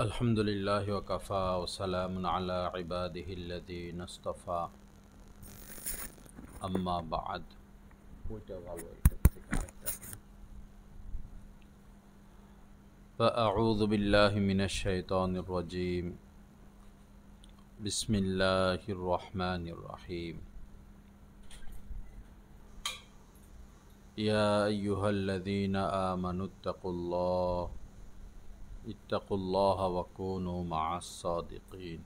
আলহামদুলিল্লাহি ওয়া কাফা ওয়া সালামুন আলা ইবাদিহিল্লাযীনা ইসতাফা আম্মা বা'দ। ওইটা ভালো, এটা থেকে আরেকটা। ফাআউযু বিল্লাহি মিনাশ শাইতানির রাজীম। বিসমিল্লাহির রহমানির রহিম। ইয়া আইয়ুহাল্লাযীনা ইত্তাকুল্লাহা ওয়া কুনু মা'আস সাদিকিন।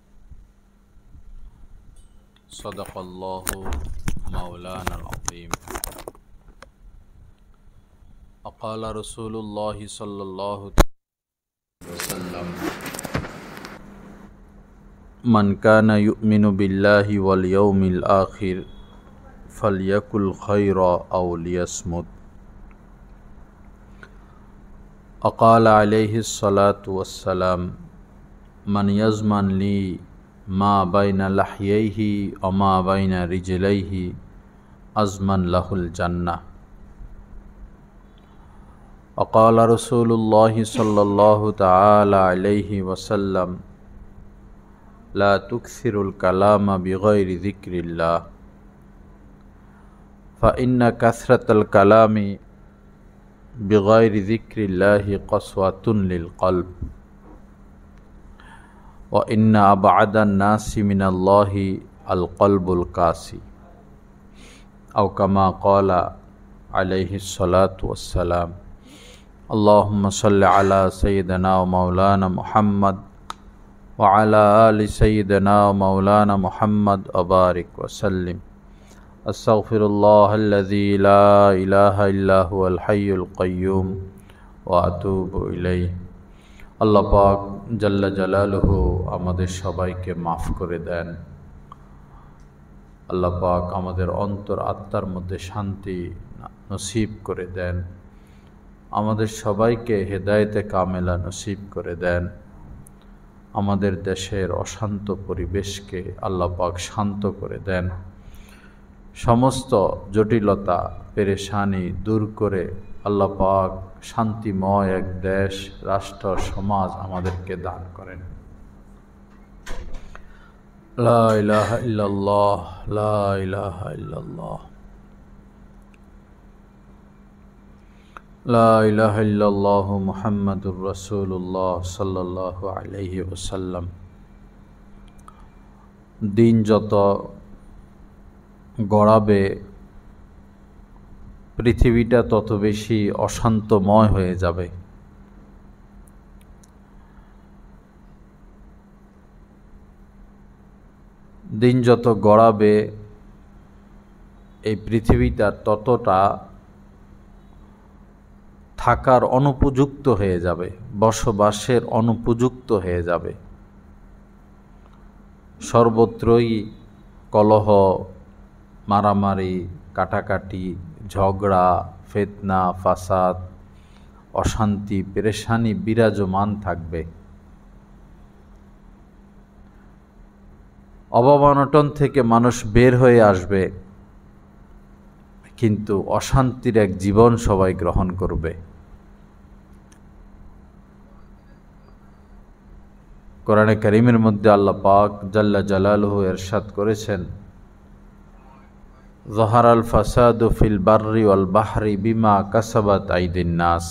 সাদাকাল্লাহু মাওলানাল আযীম। আকাল রাসূলুল্লাহ সাল্লাল্লাহু আলাইহি ওয়াসাল্লাম, মান কানা ইউমিনু বিল্লাহি ওয়াল ইয়াউমিল আখির ফালইয়াকুল খায়রা আও লিয়াসমুত। আকাল আলাইহিস সালাতু ওয়াস সালাম, মান ইয়াজমান লি মা বাইনা লাহইয়াইহি ওয়া মা বাইনা রিজলাইহি আজমান লাহুল জান্নাহ। আকাল রাসূলুল্লাহ সাল্লাল্লাহু তাআলা আলাইহি ওয়াসাল্লাম, লা তুকসিরুল কালামা বিগাইরি যিকরিল্লাহ ফাইন্না কাসরাতাল কালামি বিগাইরি যিকরিল্লাহি কসওয়াতুন লিল কলব ওয়া ইন্না আবআদান নাসি মিনাল্লাহি আল কলবুল কাসি আও কামা ক্বালা আলাইহিস সালাতু ওয়াস সালাম। আল্লাহুম্মা সাল্লি আলা সাইয়্যিদিনা ওয়া মাওলানা মুহাম্মদ ওয়া আলা আলি সাইয়্যিদিনা ওয়া মাওলানা মুহাম্মদ ওয়া বারিক ওয়া সাল্লিম। আস্তাগফিরুল্লাহাল্লাযী লা ইলাহা ইল্লা হুয়াল হাইয়ুল কাইয়্যুম ওয়া আতুবু ইলাইহি। আল্লাহ পাক জাল্লা জালালুহু আমাদের সবাইকে মাফ করে দেন। আল্লাহ পাক আমাদের অন্তর আত্মার মধ্যে শান্তি নসিব করে দেন। আমাদের সবাইকে হেদায়েতে কামেলা নসিব করে দেন। আমাদের দেশের অশান্ত পরিবেশকে আল্লাহ পাক শান্ত করে দেন। সমস্ত জটিলতা পেরেশানি দূর করে আল্লাহ পাক শান্তিময় এক দেশ, রাষ্ট্র, সমাজ আমাদেরকে দান করেন। লা ইলাহা ইল্লাল্লাহ, লা ইলাহা ইল্লাল্লাহ, লা ইলাহা ইল্লাল্লাহ মুহাম্মাদুর রাসূলুল্লাহ সাল্লাল্লাহু আলাইহি ওয়াসাল্লাম। দিন যত গড়াবে পৃথিবীটা তত বেশি অশান্তময় হয়ে যাবে। দিন যত গড়াবে এই পৃথিবীটা ততটা থাকার অনুপযুক্ত হয়ে যাবে, বসবাসের অনুপযুক্ত হয়ে যাবে। সর্বত্রই কলহ, মারামারি, কাটাকাটি, ঝগড়া, ফিতনা, ফাসাদ, অশান্তি, পেরেশানি বিরাজমান থাকবে। অভাব অনটন থেকে মানুষ বের হয়ে আসবে, কিন্তু অশান্তির এক জীবন সবাই গ্রহণ করবে। কোরআনে কারীমের মধ্যে আল্লাহ পাক জাল্লা জালালুহু ইরশাদ করেছেন, যাহারাল ফাসাদু ফিল বাররি ওয়াল বাহরি বিমা কাসাবাত আইদিন নাস।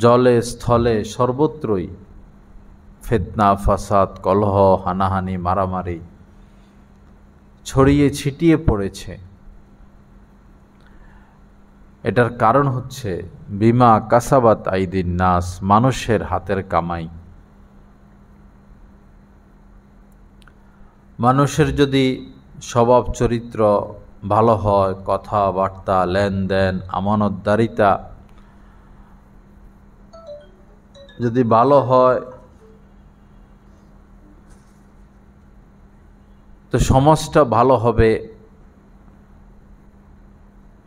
জলে স্থলে সর্বত্রই ফিতনা, ফাসাদ, কলহ, হানাহানি, মারামারি ছড়িয়ে ছিটিয়ে পড়েছে। এটার কারণ হচ্ছে বিমা কাসাবাত আইদিন নাস, মানুষের হাতের কামাই। মানুষের যদি স্বভাব চরিত্র ভালো হয়, কথাবার্তা, লেনদেন, আমানতদারিতা যদি ভালো হয়, তো সমাজটা ভালো হবে,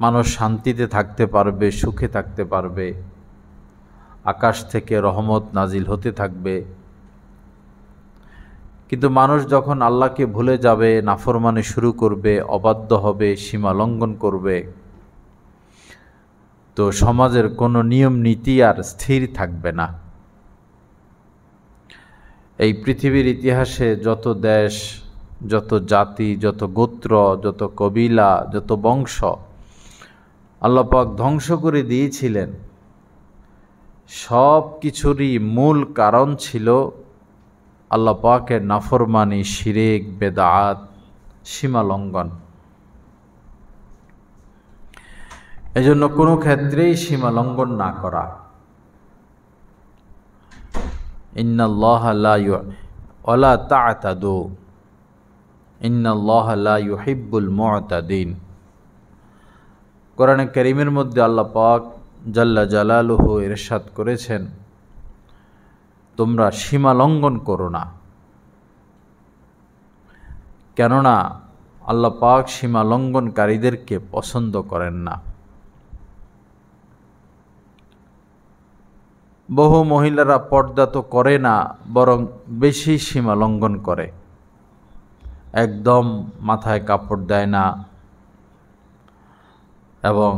মানুষ শান্তিতে থাকতে পারবে, সুখে থাকতে পারবে, আকাশ থেকে রহমত নাজিল হতে থাকবে। কিন্তু মানুষ যখন আল্লাহকে ভুলে যাবে, নাফরমানি শুরু করবে, অবাধ্য হবে, সীমা লঙ্ঘন করবে, তো সমাজের কোনো নিয়ম নীতি আর স্থির থাকবে না। এই পৃথিবীর ইতিহাসে যত দেশ, যত জাতি, যত গোত্র, যত কবিলা, যত বংশ আল্লাহ পাক ধ্বংস করে দিয়েছিলেন, সব কিছুরই মূল কারণ ছিল আল্লাহ পাকের নাফরমানি, শিরক, বেদাত, সীমা লঙ্ঘন। এজন্য কোনো ক্ষেত্রেই সীমা লঙ্ঘন না করা। ইন্নাল্লাহা লা ওয়ালা তা'তাদু ইন্নাল্লাহা লা ইউহিব্বুল মু'তাদিন। কোরআনে কারীমের মধ্যে আল্লাহ পাক জাল্লা জালালুহু ইরশাদ করেছেন, তোমরা সীমা লঙ্ঘন করো না, কেননা আল্লাহ পাক সীমা লঙ্ঘনকারীদেরকে পছন্দ করেন না। বহু মহিলারা পর্দা তো করে না, বরং বেশি সীমা লঙ্ঘন করে, একদম মাথায় কাপড় দেয় না এবং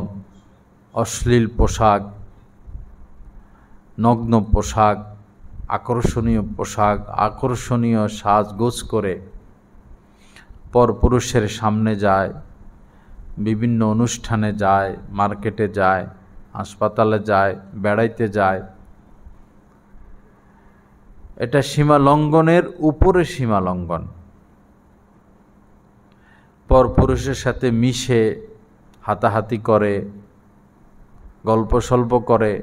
অশ্লীল পোশাক, নগ্ন পোশাক, আকর্ষণীয় পোশাক, আকর্ষণীয় সাজগোজ করে পরপুরুষের সামনে যায়, বিভিন্ন অনুষ্ঠানে যায়, মার্কেটে যায়, হাসপাতালে যায়, বেড়াইতে যায়। এটা সীমা লঙ্ঘনের উপরে সীমা লঙ্ঘন। পরপুরুষের সাথে মিশে হাতাহাতি করে, গল্প সল্প করে।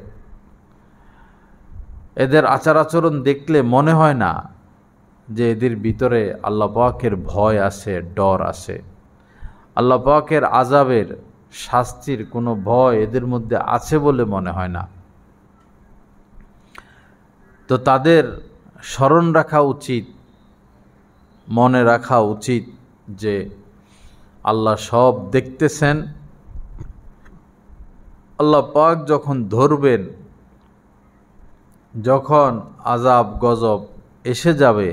এদের আচার আচরণ দেখলে মনে হয় না যে এদের ভিতরে আল্লাহ পাকের ভয় আছে, ডর আছে। আল্লাহ পাকের আযাবের, শাস্তির কোনো ভয় এদের মধ্যে আছে বলে মনে হয় না। তো তাদের স্মরণ রাখা উচিত, মনে রাখা উচিত যে আল্লাহ সব দেখতেছেন। আল্লাহ পাক যখন ধরবেন, যখন আযাব গজব এসে যাবে,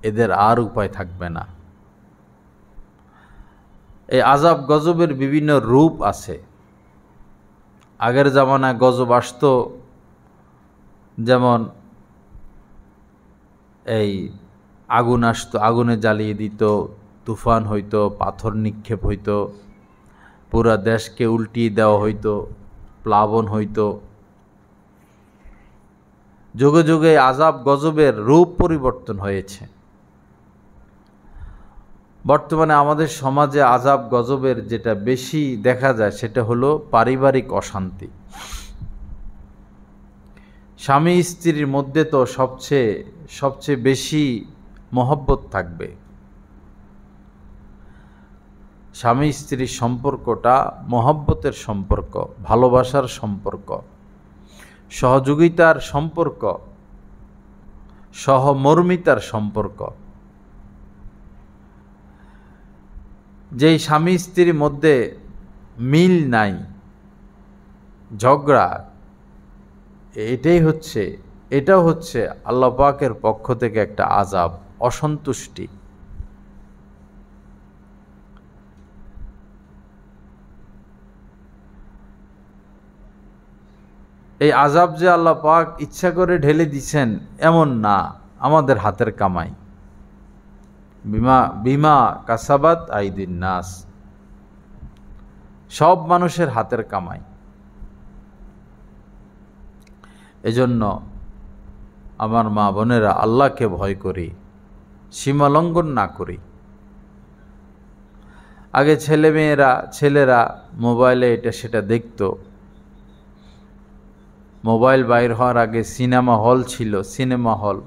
এদের আর উপায় থাকবে না। এই আযাব গজবের বিভিন্ন রূপ আছে। আগের জামানায় গজব আসতো, যেমন এই আগুন আসতো, আগুনে জ্বালিয়ে দিত, তুফান হইতো, পাথর নিক্ষেপ হইতো, পুরা দেশকে উল্টিয়ে দেওয়া হইতো, প্লাবন হইতো। যুগে যুগে আযাব গজবের রূপ পরিবর্তন হয়েছে। বর্তমানে আমাদের সমাজে আযাব গজবের যেটা বেশি দেখা যায় সেটা হলো পারিবারিক অশান্তি। স্বামী স্ত্রীর মধ্যে তো সবচেয়ে বেশি মহব্বত থাকবে। স্বামী স্ত্রীর সম্পর্কটা মহব্বতের সম্পর্ক, ভালোবাসার সম্পর্ক, সহযোগিতার সম্পর্ক, সহমর্মিতার সম্পর্ক। যেই স্বামী স্ত্রীর মধ্যে মিল নাই, ঝগড়া, এটাও হচ্ছে আল্লাহ পাকের পক্ষ থেকে একটা আযাব, অসন্তুষ্টি। এই আযাব যে আল্লাহ পাক ইচ্ছা করে ঢেলে দিছেন এমন না, আমাদের হাতের কামাই। বিমা কাসাবাত আইদিন নাস, সব মানুষের হাতের কামাই। এজন্য আমার মা বোনেরা, আল্লাহকে ভয় করি, সীমা লঙ্ঘন না করি। আগে ছেলেরা মোবাইলে এটা সেটা দেখতো। মোবাইল বাইর হওয়ার আগে সিনেমা হল ছিল, সিনেমা হল।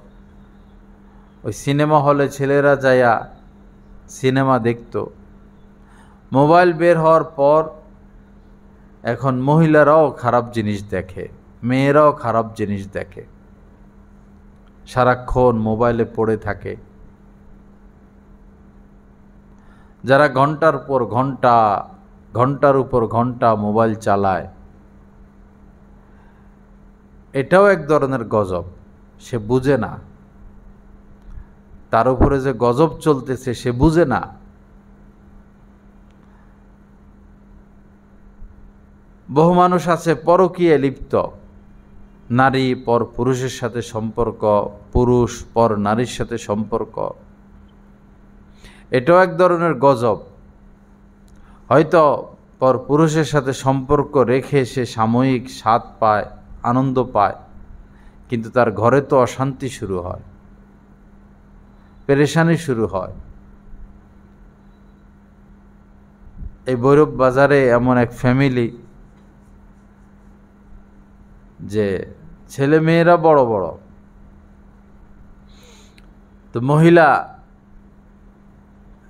ওই সিনেমা হলে ছেলেরা যায়া সিনেমা দেখত। মোবাইল বের হওয়ার পর এখন মহিলারাও খারাপ জিনিস দেখে, মেয়েরাও খারাপ জিনিস দেখে, সারাক্ষণ মোবাইলে পড়ে থাকে। যারা ঘন্টার পর ঘন্টা, ঘন্টার উপর ঘন্টা মোবাইল চালায়, এটাও এক ধরনের গজব। সে বুঝে না তার উপরে যে গজব চলতেছে, সে বুঝে না। বহু মানুষ আছে পরকীয়ায় লিপ্ত, নারী পর পুরুষের সাথে সম্পর্ক, পুরুষ পর নারীর সাথে সম্পর্ক। এটাও এক ধরনের গজব। হয়তো পর পুরুষের সাথে সম্পর্ক রেখে সে সাময়িক স্বাদ পায়, আনন্দ পায়, কিন্তু তার ঘরে তো অশান্তি শুরু হয়, পেরেশানি শুরু হয়। এই ভৈরব বাজারে এমন এক ফ্যামিলি, যে ছেলে মেয়েরা বড় বড়, তো মহিলা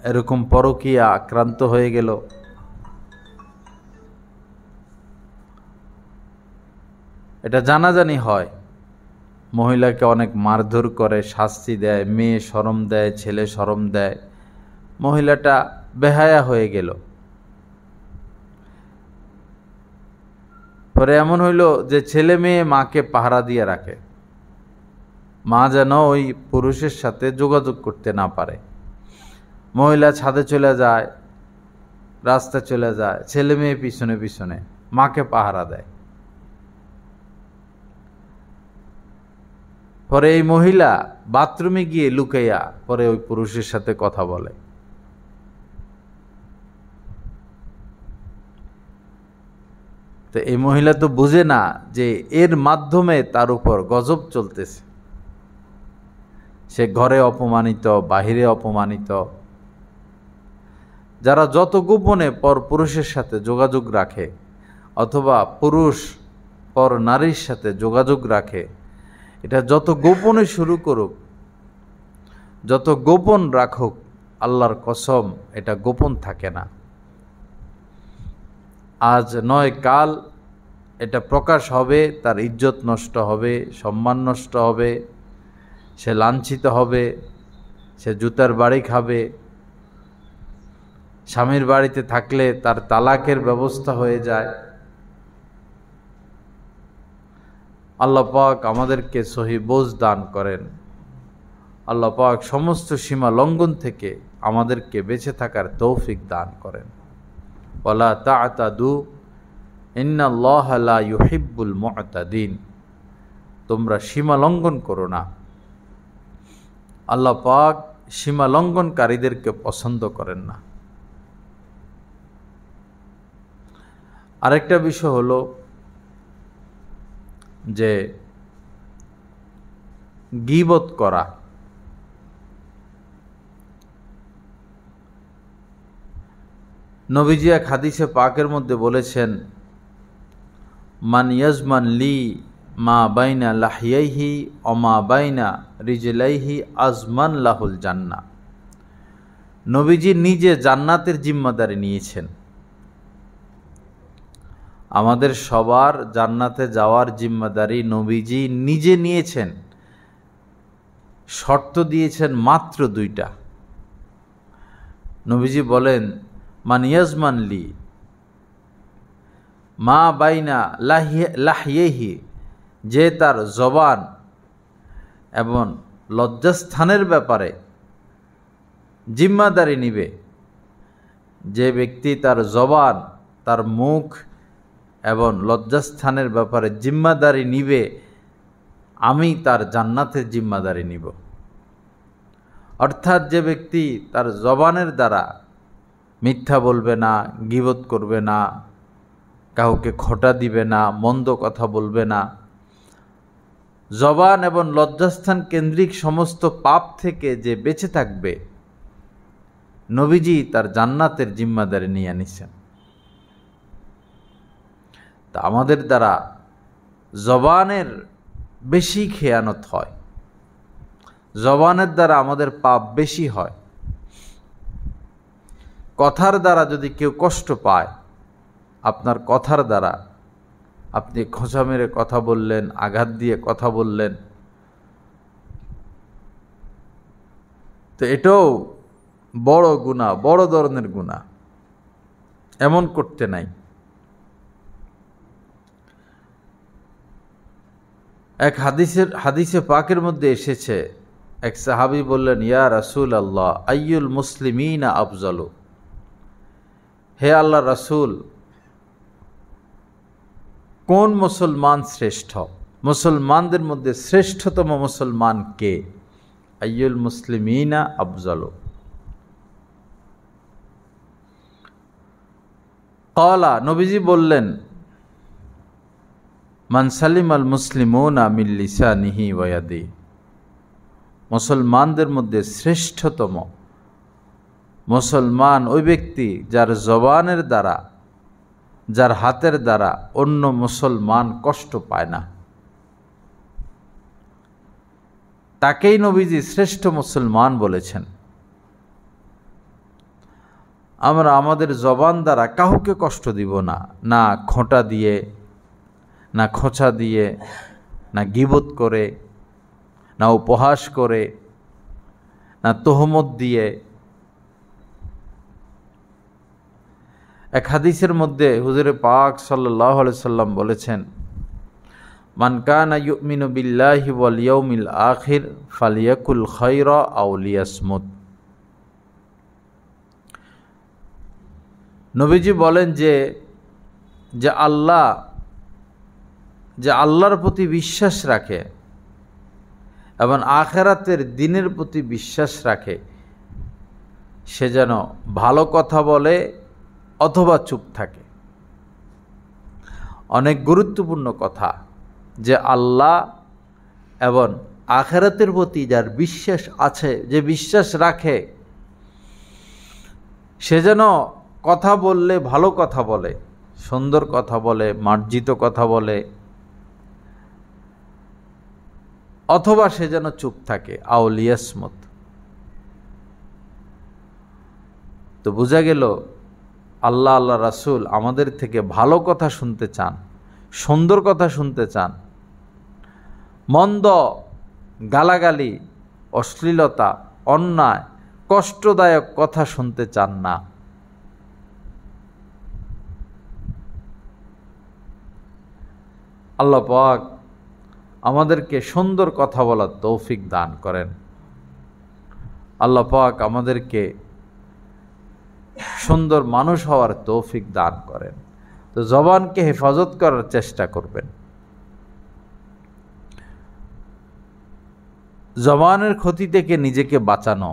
এরকম পরকীয়া আক্রান্ত হয়ে গেল। এটা জানাজানি হয়, মহিলাকে অনেক মারধর করে, শাস্তি দেয়, মেয়ে শরম দেয়, ছেলে শরম দেয়, মহিলাটা বেহায়া হয়ে গেল। পরে এমন হইল যে ছেলে মেয়ে মাকে পাহারা দিয়ে রাখে, মা যেন ওই পুরুষের সাথে যোগাযোগ করতে না পারে। মহিলা ছাদে চলে যায়, রাস্তায় চলে যায়, ছেলে মেয়ে পিছনে পিছনে মাকে পাহারা দেয়। পরে এই মহিলা বাথরুমে গিয়ে লুকাইয়া পরে ওই পুরুষের সাথে কথা বলে। তো এই মহিলা তো বুঝে না যে এর মাধ্যমে তার উপর গজব চলতেছে। সে ঘরে অপমানিত, বাহিরে অপমানিত। যারা যত গোপনে পর পুরুষের সাথে যোগাযোগ রাখে, অথবা পুরুষ পর নারীর সাথে যোগাযোগ রাখে, এটা যত গোপনে শুরু করুক, যত গোপন রাখুক, আল্লাহর কসম এটা গোপন থাকে না। আজ নয় কাল এটা প্রকাশ হবে, তার ইজ্জত নষ্ট হবে, সম্মান নষ্ট হবে, সে লাঞ্ছিত হবে, সে জুতার বাড়ি খাবে। স্বামীর বাড়িতে থাকলে তার তালাকের ব্যবস্থা হয়ে যায়। আল্লাহ পাক আমাদেরকে সহি বোঝ দান করেন। আল্লাহ পাক সমস্ত সীমা লঙ্ঘন থেকে আমাদেরকে বেঁচে থাকার তৌফিক দান করেন। ওয়ালা তা'তাদু ইন্নাল্লাহা লা ইউহিব্বুল মু'তাদিন। তোমরা সীমা লঙ্ঘন করো না, আল্লাহ পাক সীমা লঙ্ঘনকারীদেরকে পছন্দ করেন না। আরেকটা বিষয় হলো যে গীবত করা। নবীজি এক হাদিসে পাকের মধ্যে বলেছেন, মান ইয়াজমান লি মা বাইনা লাহিয়াইহি ও মা বাইনা রিজলাইহি আজমান লাহুল জান্নাহ। নবীজি নিজে জান্নাতের জিম্মাদারি নিয়েছেন। আমাদের সবার জান্নাতে যাওয়ার জিম্মাদারি নবীজি নিজে নিয়েছেন। শর্ত দিয়েছেন মাত্র দুইটা। নবীজি বলেন, মান ইয়াজমান লি মা বাইনা লাহিয়াইহি, যে তার জবান এবং লজ্জাস্থানের ব্যাপারে জিম্মাদারি নিবে, যে ব্যক্তি তার জবান, তার মুখ এবং লজ্জাস্থানের ব্যাপারে জিম্মাদারি নিবে, আমি তার জান্নাতের জিম্মাদারি নিব। অর্থাৎ যে ব্যক্তি তার জবানের দ্বারা মিথ্যা বলবে না, গীবত করবে না, কাউকে খোঁটা দিবে না, মন্দ কথা বলবে না, জবান এবং লজ্জাস্থান কেন্দ্রিক সমস্ত পাপ থেকে যে বেঁচে থাকবে, নবীজি তার জান্নাতের জিম্মাদারি নিয়ে নিছেন। তা আমাদের দ্বারা জবানের বেশি খেয়ানত হয়, জবানের দ্বারা আমাদের পাপ বেশি হয়। কথার দ্বারা যদি কেউ কষ্ট পায়, আপনার কথার দ্বারা আপনি খোঁচা মেরে কথা বললেন, আঘাত দিয়ে কথা বললেন, তো এটাও বড় গুনাহ, বড় ধরনের গুনাহ। এমন করতে নাই। এক হাদিসে পাকের মধ্যে এসেছে, এক সাহাবী বললেন, ইয়া রাসূলুল্লাহ আইয়ুল মুসলিমিনা আফজালু। হে আল্লাহ রাসূল, কোন মুসলমান শ্রেষ্ঠ? মুসলমানদের মধ্যে শ্রেষ্ঠতম মুসলমান কে? আইয়ুল মুসলিমিনা আফজালু। ক্বালা, নবীজি বললেন, মান সালিমাল মুসলিমুনা মিন লিসানিহি ওয়া ইয়াদিহি। মুসলমানদের মধ্যে শ্রেষ্ঠতম মুসলমান ওই ব্যক্তি যার জবানের দ্বারা, যার হাতের দ্বারা অন্য মুসলমান কষ্ট পায় না, তাকেই নবীজি শ্রেষ্ঠ মুসলমান বলেছেন। আমরা আমাদের জবান দ্বারা কাউকে কষ্ট দিব না, না খোঁটা দিয়ে, না খোঁচা দিয়ে, না গীবত করে, না উপহাস করে, না তোহমত দিয়ে। এক হাদিসের মধ্যে হুজুরে পাক সাল্লাল্লাহু আলাইহি সাল্লাম বলেছেন, মান কানা ইউমিনু বিল্লাহি ওয়াল ইয়াউমিল আখির ফালিয়াকুল খায়রা আও লিয়াসমুত। নবীজি বলেন যে আল্লাহর প্রতি বিশ্বাস রাখে এবং আখিরাতের দিনের প্রতি বিশ্বাস রাখে, সে যেন ভালো কথা বলে অথবা চুপ থাকে। অনেক গুরুত্বপূর্ণ কথা যে আল্লাহ এবং আখিরাতের প্রতি যার বিশ্বাস আছে, যে বিশ্বাস রাখে, সে যেন কথা বললে ভালো কথা বলে, সুন্দর কথা বলে, মার্জিত কথা বলে, অথবা সে যেন চুপ থাকে, আউলিয়াসমত। তো বোঝা গেল আল্লাহ রাসূল আমাদের থেকে ভালো কথা শুনতে চান, সুন্দর কথা শুনতে চান, মন্দ, গালাগালি, অশ্লীলতা, অন্যায়, কষ্টদায়ক কথা শুনতে চান না। আল্লাহ পাক আমাদেরকে সুন্দর কথা বলার তৌফিক দান করেন। আল্লাহ পাক আমাদেরকে সুন্দর মানুষ হওয়ার তৌফিক দান করেন। তো জবানকে হেফাজত করার চেষ্টা করবেন। জবানের ক্ষতি থেকে নিজেকে বাঁচানো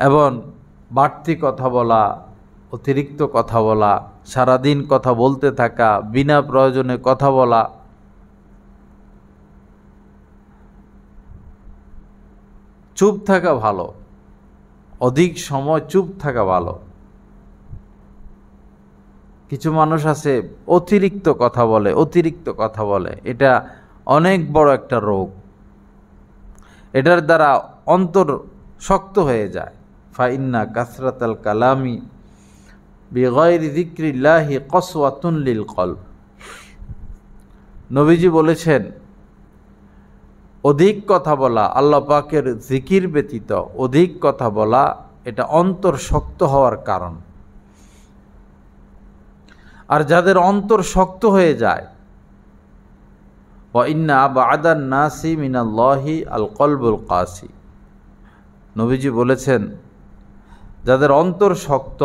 এবং বাড়তি কথা বলা, অতিরিক্ত কথা বলা, সারাদিন কথা বলতে থাকা, বিনা প্রয়োজনে কথা বলা, চুপ থাকা ভালো, অধিক সময় চুপ থাকা ভালো। কিছু মানুষ আছে অতিরিক্ত কথা বলে, এটা অনেক বড় একটা রোগ। এটার দ্বারা অন্তর শক্ত হয়ে যায়। ফাইন্না কাসরাতাল কালামি বিগাইরি যিকরিল্লাহি কসওয়াতুন লিল কলব। নবীজি বলেছেন, অধিক কথা বলা, আল্লাহ পাকের জিকির ব্যতীত অধিক কথা বলা, এটা অন্তর শক্ত হওয়ার কারণ। আর যাদের অন্তর শক্ত হয়ে যায়, ওয়া ইন্না আবআদান নাসি মিনাল্লাহি আল কলবুল কাসি। নবীজি বলেছেন, যাদের অন্তর শক্ত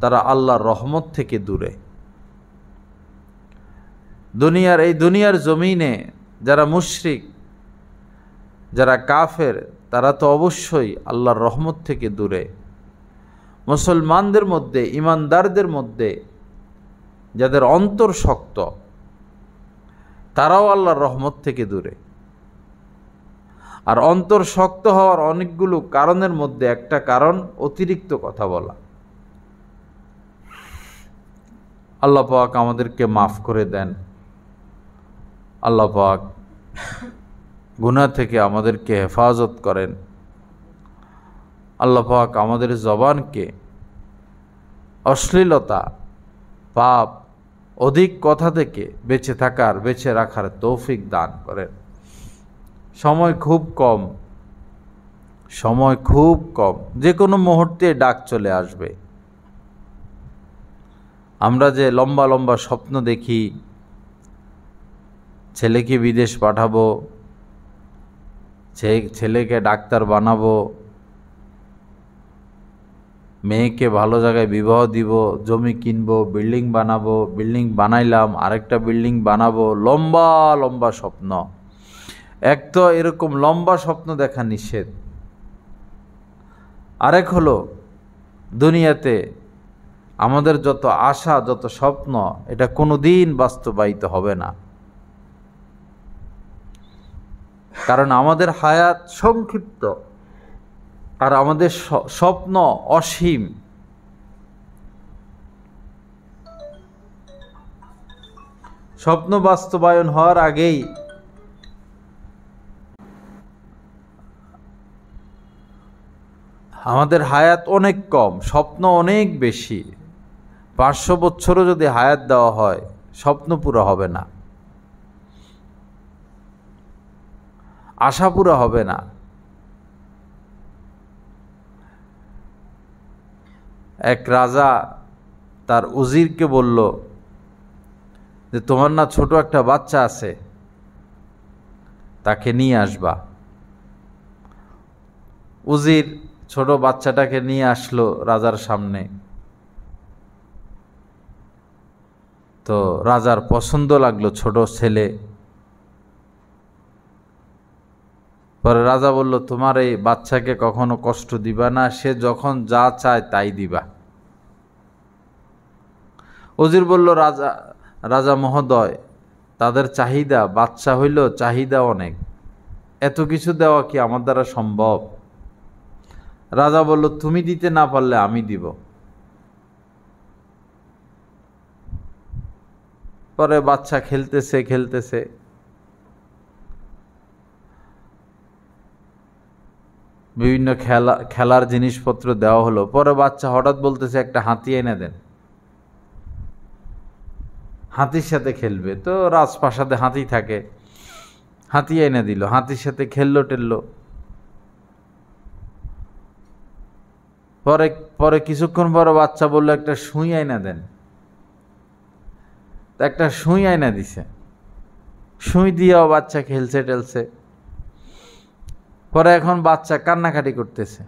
তারা আল্লাহর রহমত থেকে দূরে। দুনিয়ার জমিনে যারা মুশরিক, যারা কাফের, তারা তো অবশ্যই আল্লাহর রহমত থেকে দূরে। মুসলমানদের মধ্যে, ইমানদারদের মধ্যে যাদের অন্তর শক্ত, তারাও আল্লাহর রহমত থেকে দূরে। আর অন্তর শক্ত হওয়ার অনেকগুলো কারণের মধ্যে একটা কারণ অতিরিক্ত কথা বলা। আল্লাহ পাক আমাদেরকে মাফ করে দেন। আল্লাহ পাক গুনাহ থেকে আমাদেরকে হেফাজত করেন। আল্লাহ পাক আমাদের জবানকে অশ্লীলতা, পাপ, অধিক কথা থেকে বেঁচে রাখার তৌফিক দান করেন। সময় খুব কম, যে কোনো মুহূর্তে ডাক চলে আসবে। আমরা যে লম্বা লম্বা স্বপ্ন দেখি, ছেলেকে বিদেশ পাঠাবো, ছেলেকে ডাক্তার বানাবো, মেয়েকে ভালো জায়গায় বিবাহ দিব, জমি কিনবো, বিল্ডিং বানাবো, বিল্ডিং বানাইলাম, আরেকটা বিল্ডিং বানাবো, লম্বা লম্বা স্বপ্ন। এক তো এরকম লম্বা স্বপ্ন দেখা নিষেধ, আরেক হলো দুনিয়াতে আমাদের যত আশা, যত স্বপ্ন, এটা কোনোদিন বাস্তবায়িত হবে না। কারণ আমাদের হায়াত সংক্ষিপ্ত আর আমাদের স্বপ্ন অসীম। স্বপ্ন বাস্তবায়ন হওয়ার আগেই আমাদের হায়াত অনেক কম, স্বপ্ন অনেক বেশি। 500 বছরও যদি হায়াত দেওয়া হয়, স্বপ্ন পুরো হবে না, আশা পুরো হবে না। এক রাজা তার উজিরকে বলল যে তোমার না ছোট একটা বাচ্চা আছে, তাকে নিয়ে আসবা। উজির ছোট বাচ্চাটাকে নিয়ে আসলো রাজার সামনে। তো রাজার পছন্দ লাগলো ছোট ছেলে। পরে রাজা বলল, তোমার এই বাচ্চাকে কখনো কষ্ট দিবা না, সে যখন যা চায় তাই দিবা। উজির বলল, রাজা মহোদয়, তাদের চাহিদা, বাচ্চা হইল চাহিদা অনেক, এত কিছু দেওয়া কি আমার দ্বারা সম্ভব? রাজা বলল, তুমি দিতে না পারলে আমি দিব। পরে বাচ্চা খেলতেছে খেলতেছে, বিভিন্ন খেলার জিনিসপত্র দেওয়া হলো। পরে বাচ্চা হঠাৎ বলতেছে, একটা হাতি এনে দেন, হাতির সাথে খেলবে। তো রাজপ্রাসাদে হাতি থাকে, হাতি এনে দিল, হাতির সাথে খেললো টেললো। পরে পরে কিছুক্ষণ পরে বাচ্চা বললো, একটা সুই আইনা দেন। একটা সুই আইনা দিছে, সুই দিয়েও বাচ্চা খেলছে টেলছে। পরে এখন বাচ্চা কান্নাকাটি করতেছে।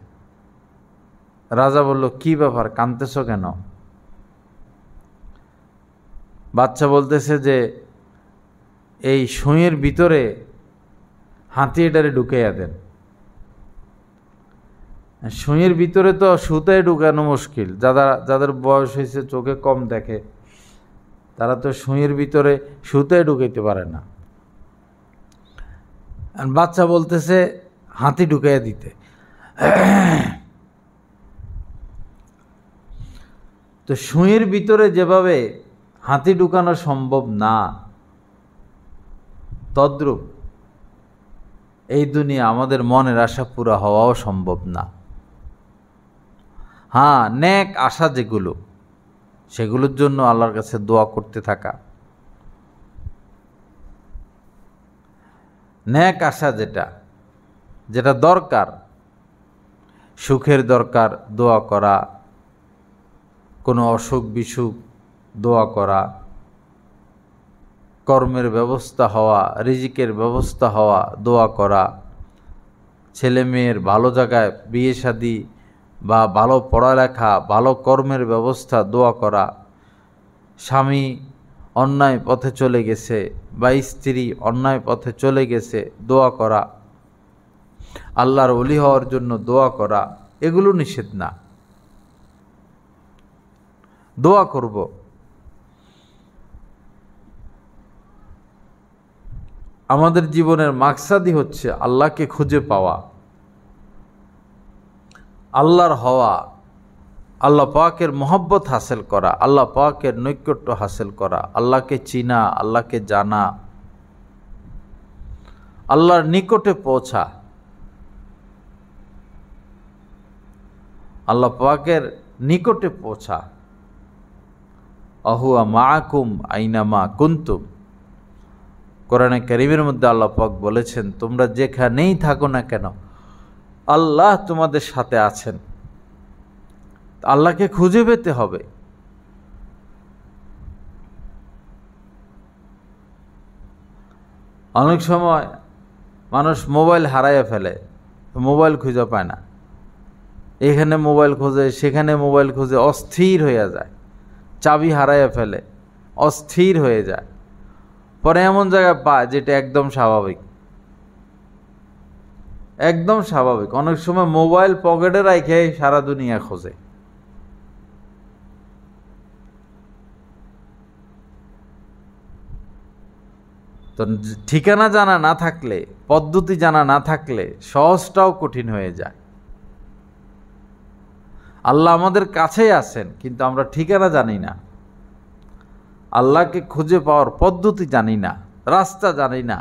রাজা বলল, কি ব্যাপার, কাঁদতেছো কেন? বাচ্চা বলতেছে যে এই সুইয়ের ভিতরে হাতি এটারে ঢুকাইয়া দেন। সুইয়ের ভিতরে তো সুতায় ঢুকানো মুশকিল, যাদের বয়স হয়েছে, চোখে কম দেখে, তারা তো সুইয়ের ভিতরে সুতায় ঢুকাইতে পারে না। আর বাচ্চা বলতেছে হাতি ঢুকাইয়া দিতে। তো সুইয়ের ভিতরে যেভাবে হাতি ঢুকানো সম্ভব না, তদ্রূপ এই দুনিয়া আমাদের মনের আশা পুরা হওয়াও সম্ভব না। হ্যাঁ, নেক আশা যেগুলো, সেগুলোর জন্য আল্লাহর কাছে দোয়া করতে থাকা। নেক আশা যেটা দরকার, সুখের দরকার দোয়া করা, কোনো অসুখ বিসুখ দোয়া করা, কর্মের ব্যবস্থা হওয়া, রিজিকের ব্যবস্থা হওয়া দোয়া করা, ছেলে মেয়ের ভালো জায়গায় বিয়ে শাদী বা ভালো পড়ালেখা, ভালো কর্মের ব্যবস্থা দোয়া করা, স্বামী অন্যায় পথে চলে গেছে বা স্ত্রী অন্যায় পথে চলে গেছে দোয়া করা, আল্লাহর ওলি হওয়ার জন্য দোয়া করা, এগুলো নিষেধ না। দোয়া করব। আমাদের জীবনের মাকসাদই হচ্ছে আল্লাহকে খুঁজে পাওয়া, আল্লাহর হওয়া, আল্লাহ পাকের মহব্বত হাসিল করা, আল্লাহ পাকের নৈকট্য হাসিল করা, আল্লাহকে চিনা, আল্লাহকে জানা, আল্লাহর নিকটে পৌঁছা, আল্লাহ পাকের নিকটে পৌঁছা। আহুয়া মাআকুম আইনামা কুনতুম, কোরআনে কারীমের মধ্যে আল্লাহ পাক বলেছেন, তোমরা যেখানেই থাকো না কেন আল্লাহ তোমাদের সাথে আছেন। আল্লাহকে খুঁজে পেতে হবে। অনেক সময় মানুষ মোবাইল হারাইয়া ফেলে, মোবাইল খুঁজে পায় না। এখানে মোবাইল খোঁজে, সেখানে মোবাইল খোঁজে, অস্থির হয়ে যায়, চাবি হারাইয়া ফেলে, অস্থির হয়ে যায়। পরে এমন জায়গায় পায় যেটা একদম স্বাভাবিক, একদম স্বাভাবিক। অনেক সময় মোবাইল পকেটে রাখে সারা দুনিয়া খোঁজে। তো ঠিকানা জানা না থাকলে, পদ্ধতি জানা না থাকলে সহজটাও কঠিন হয়ে যায়। আল্লাহ আমাদের কাছেই আছেন, কিন্তু আমরা ঠিকানা জানি না, আল্লাহকে খুঁজে পাওয়ার পদ্ধতি জানি না, রাস্তা জানি না,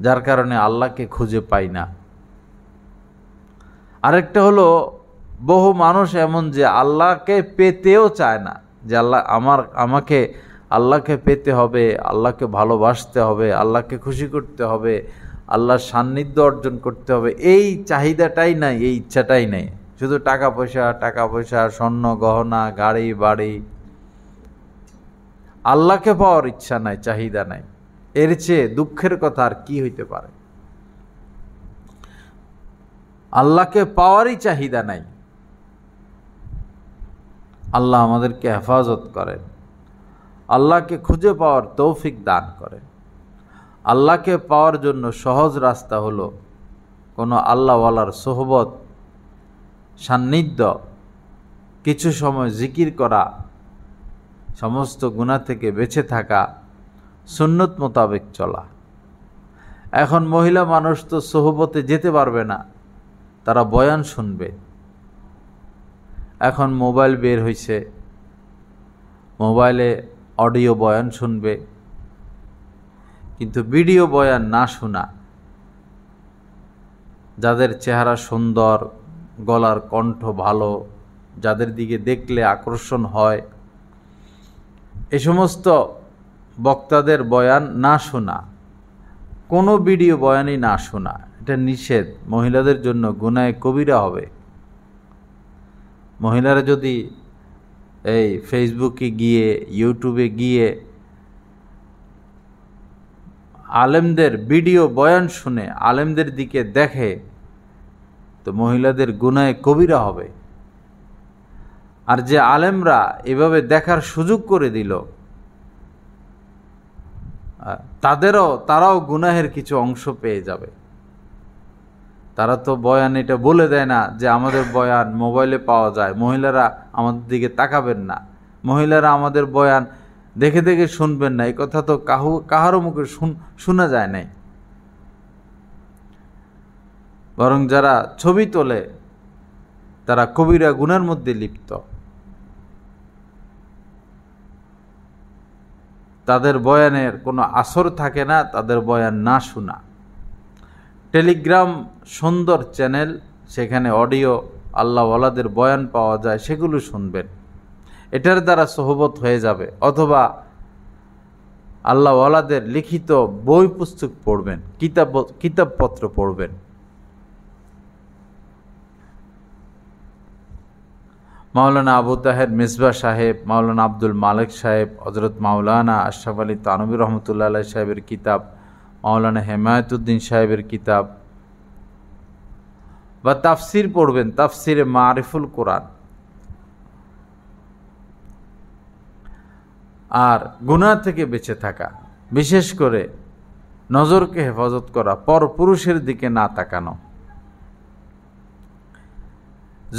যার কারণে আল্লাহকে খুঁজে পাই না। আরেকটা হলো, বহু মানুষ এমন যে আল্লাহকে পেতেও চায় না, যে আমাকে আল্লাহকে পেতে হবে, আল্লাহকে ভালোবাসতে হবে, আল্লাহকে খুশি করতে হবে, আল্লাহর সান্নিধ্য অর্জন করতে হবে, এই চাহিদাটাই নাই, এই ইচ্ছাটাই নাই। শুধু টাকা পয়সা, স্বর্ণ গহনা, গাড়ি বাড়ি, আল্লাহকে পাওয়ার ইচ্ছা নাই, চাহিদা নাই। এর চেয়ে দুঃখের কথা আর কি হইতে পারে? আল্লাহকে পাওয়ারই চাহিদা নাই। আল্লাহ আমাদেরকে হেফাজত করেন, আল্লাহকে খুঁজে পাওয়ার তৌফিক দান করেন। আল্লাহকে পাওয়ার জন্য সহজ রাস্তা হলো কোনো আল্লাহওয়ালার সোহবত, সান্নিধ্য, কিছু সময় জিকির করা, সমস্ত গুনাহ থেকে বেঁচে থাকা, সুন্নত মোতাবেক চলা। এখন মহিলা মানুষ তো সোহবতে যেতে পারবে না, তারা বয়ান শুনবে। এখন মোবাইল বের হইছে, মোবাইলে অডিও বয়ান শুনবে, কিন্তু ভিডিও বয়ান না শোনা, যাদের চেহারা সুন্দর, গলার কণ্ঠ ভালো, যাদের দিকে দেখলে আকর্ষণ হয়, এ সমস্ত বক্তাদের বয়ান না শোনা, কোনো ভিডিও বয়ানই না শোনা, এটা নিষেধ। মহিলাদের জন্য গুনাহে কবিরা হবে। মহিলারা যদি এই ফেসবুকে গিয়ে, ইউটিউবে গিয়ে আলেমদের ভিডিও বয়ান শুনে আলেমদের দিকে দেখে, তো মহিলাদের গুনাহে কবিরা হবে। আর যে আলেমরা এভাবে দেখার সুযোগ করে দিল, তারাও গুনাহের কিছু অংশ পেয়ে যাবে। তারা তো বয়ান এটা বলে দেয় না যে আমাদের বয়ান মোবাইলে পাওয়া যায়, মহিলারা আমাদের দিকে তাকাবেন না, মহিলারা আমাদের বয়ান দেখে দেখে শুনবেন না, এই কথা তো কাহারও মুখে শোনা যায় নাই। বরং যারা ছবি তোলে তারা কবিরা গুনার মধ্যে লিপ্ত। তাদের বয়ানের কোনো আসর থাকে না, তাদের বয়ান না শোনা। টেলিগ্রাম সুন্দর চ্যানেল, সেখানে অডিও আল্লাহওয়ালাদের বয়ান পাওয়া যায়, সেগুলো শুনবেন, এটার দ্বারা সোহবত হয়ে যাবে। অথবা আল্লাহওয়ালাদের লিখিত বই পুস্তক পড়বেন, কিতাবপত্র পড়বেন। মাওলানা আবু তাহের মিসবাহ সাহেব, মাওলানা আব্দুল মালিক সাহেব, হযরত মাওলানা আশরাফ আলী থানভী রহমতুল্লাহ আলাইহি সাহেবের কিতাব, মাওলানা হেমায়েতুদ্দিন সাহেবের কিতাব, বা তাফসির পড়বেন, তাফসিরে মারিফুল কোরআন। আর গুনাহ থেকে বেঁচে থাকা, বিশেষ করে নজরকে হেফাজত করা, পরপুরুষের দিকে না তাকানো,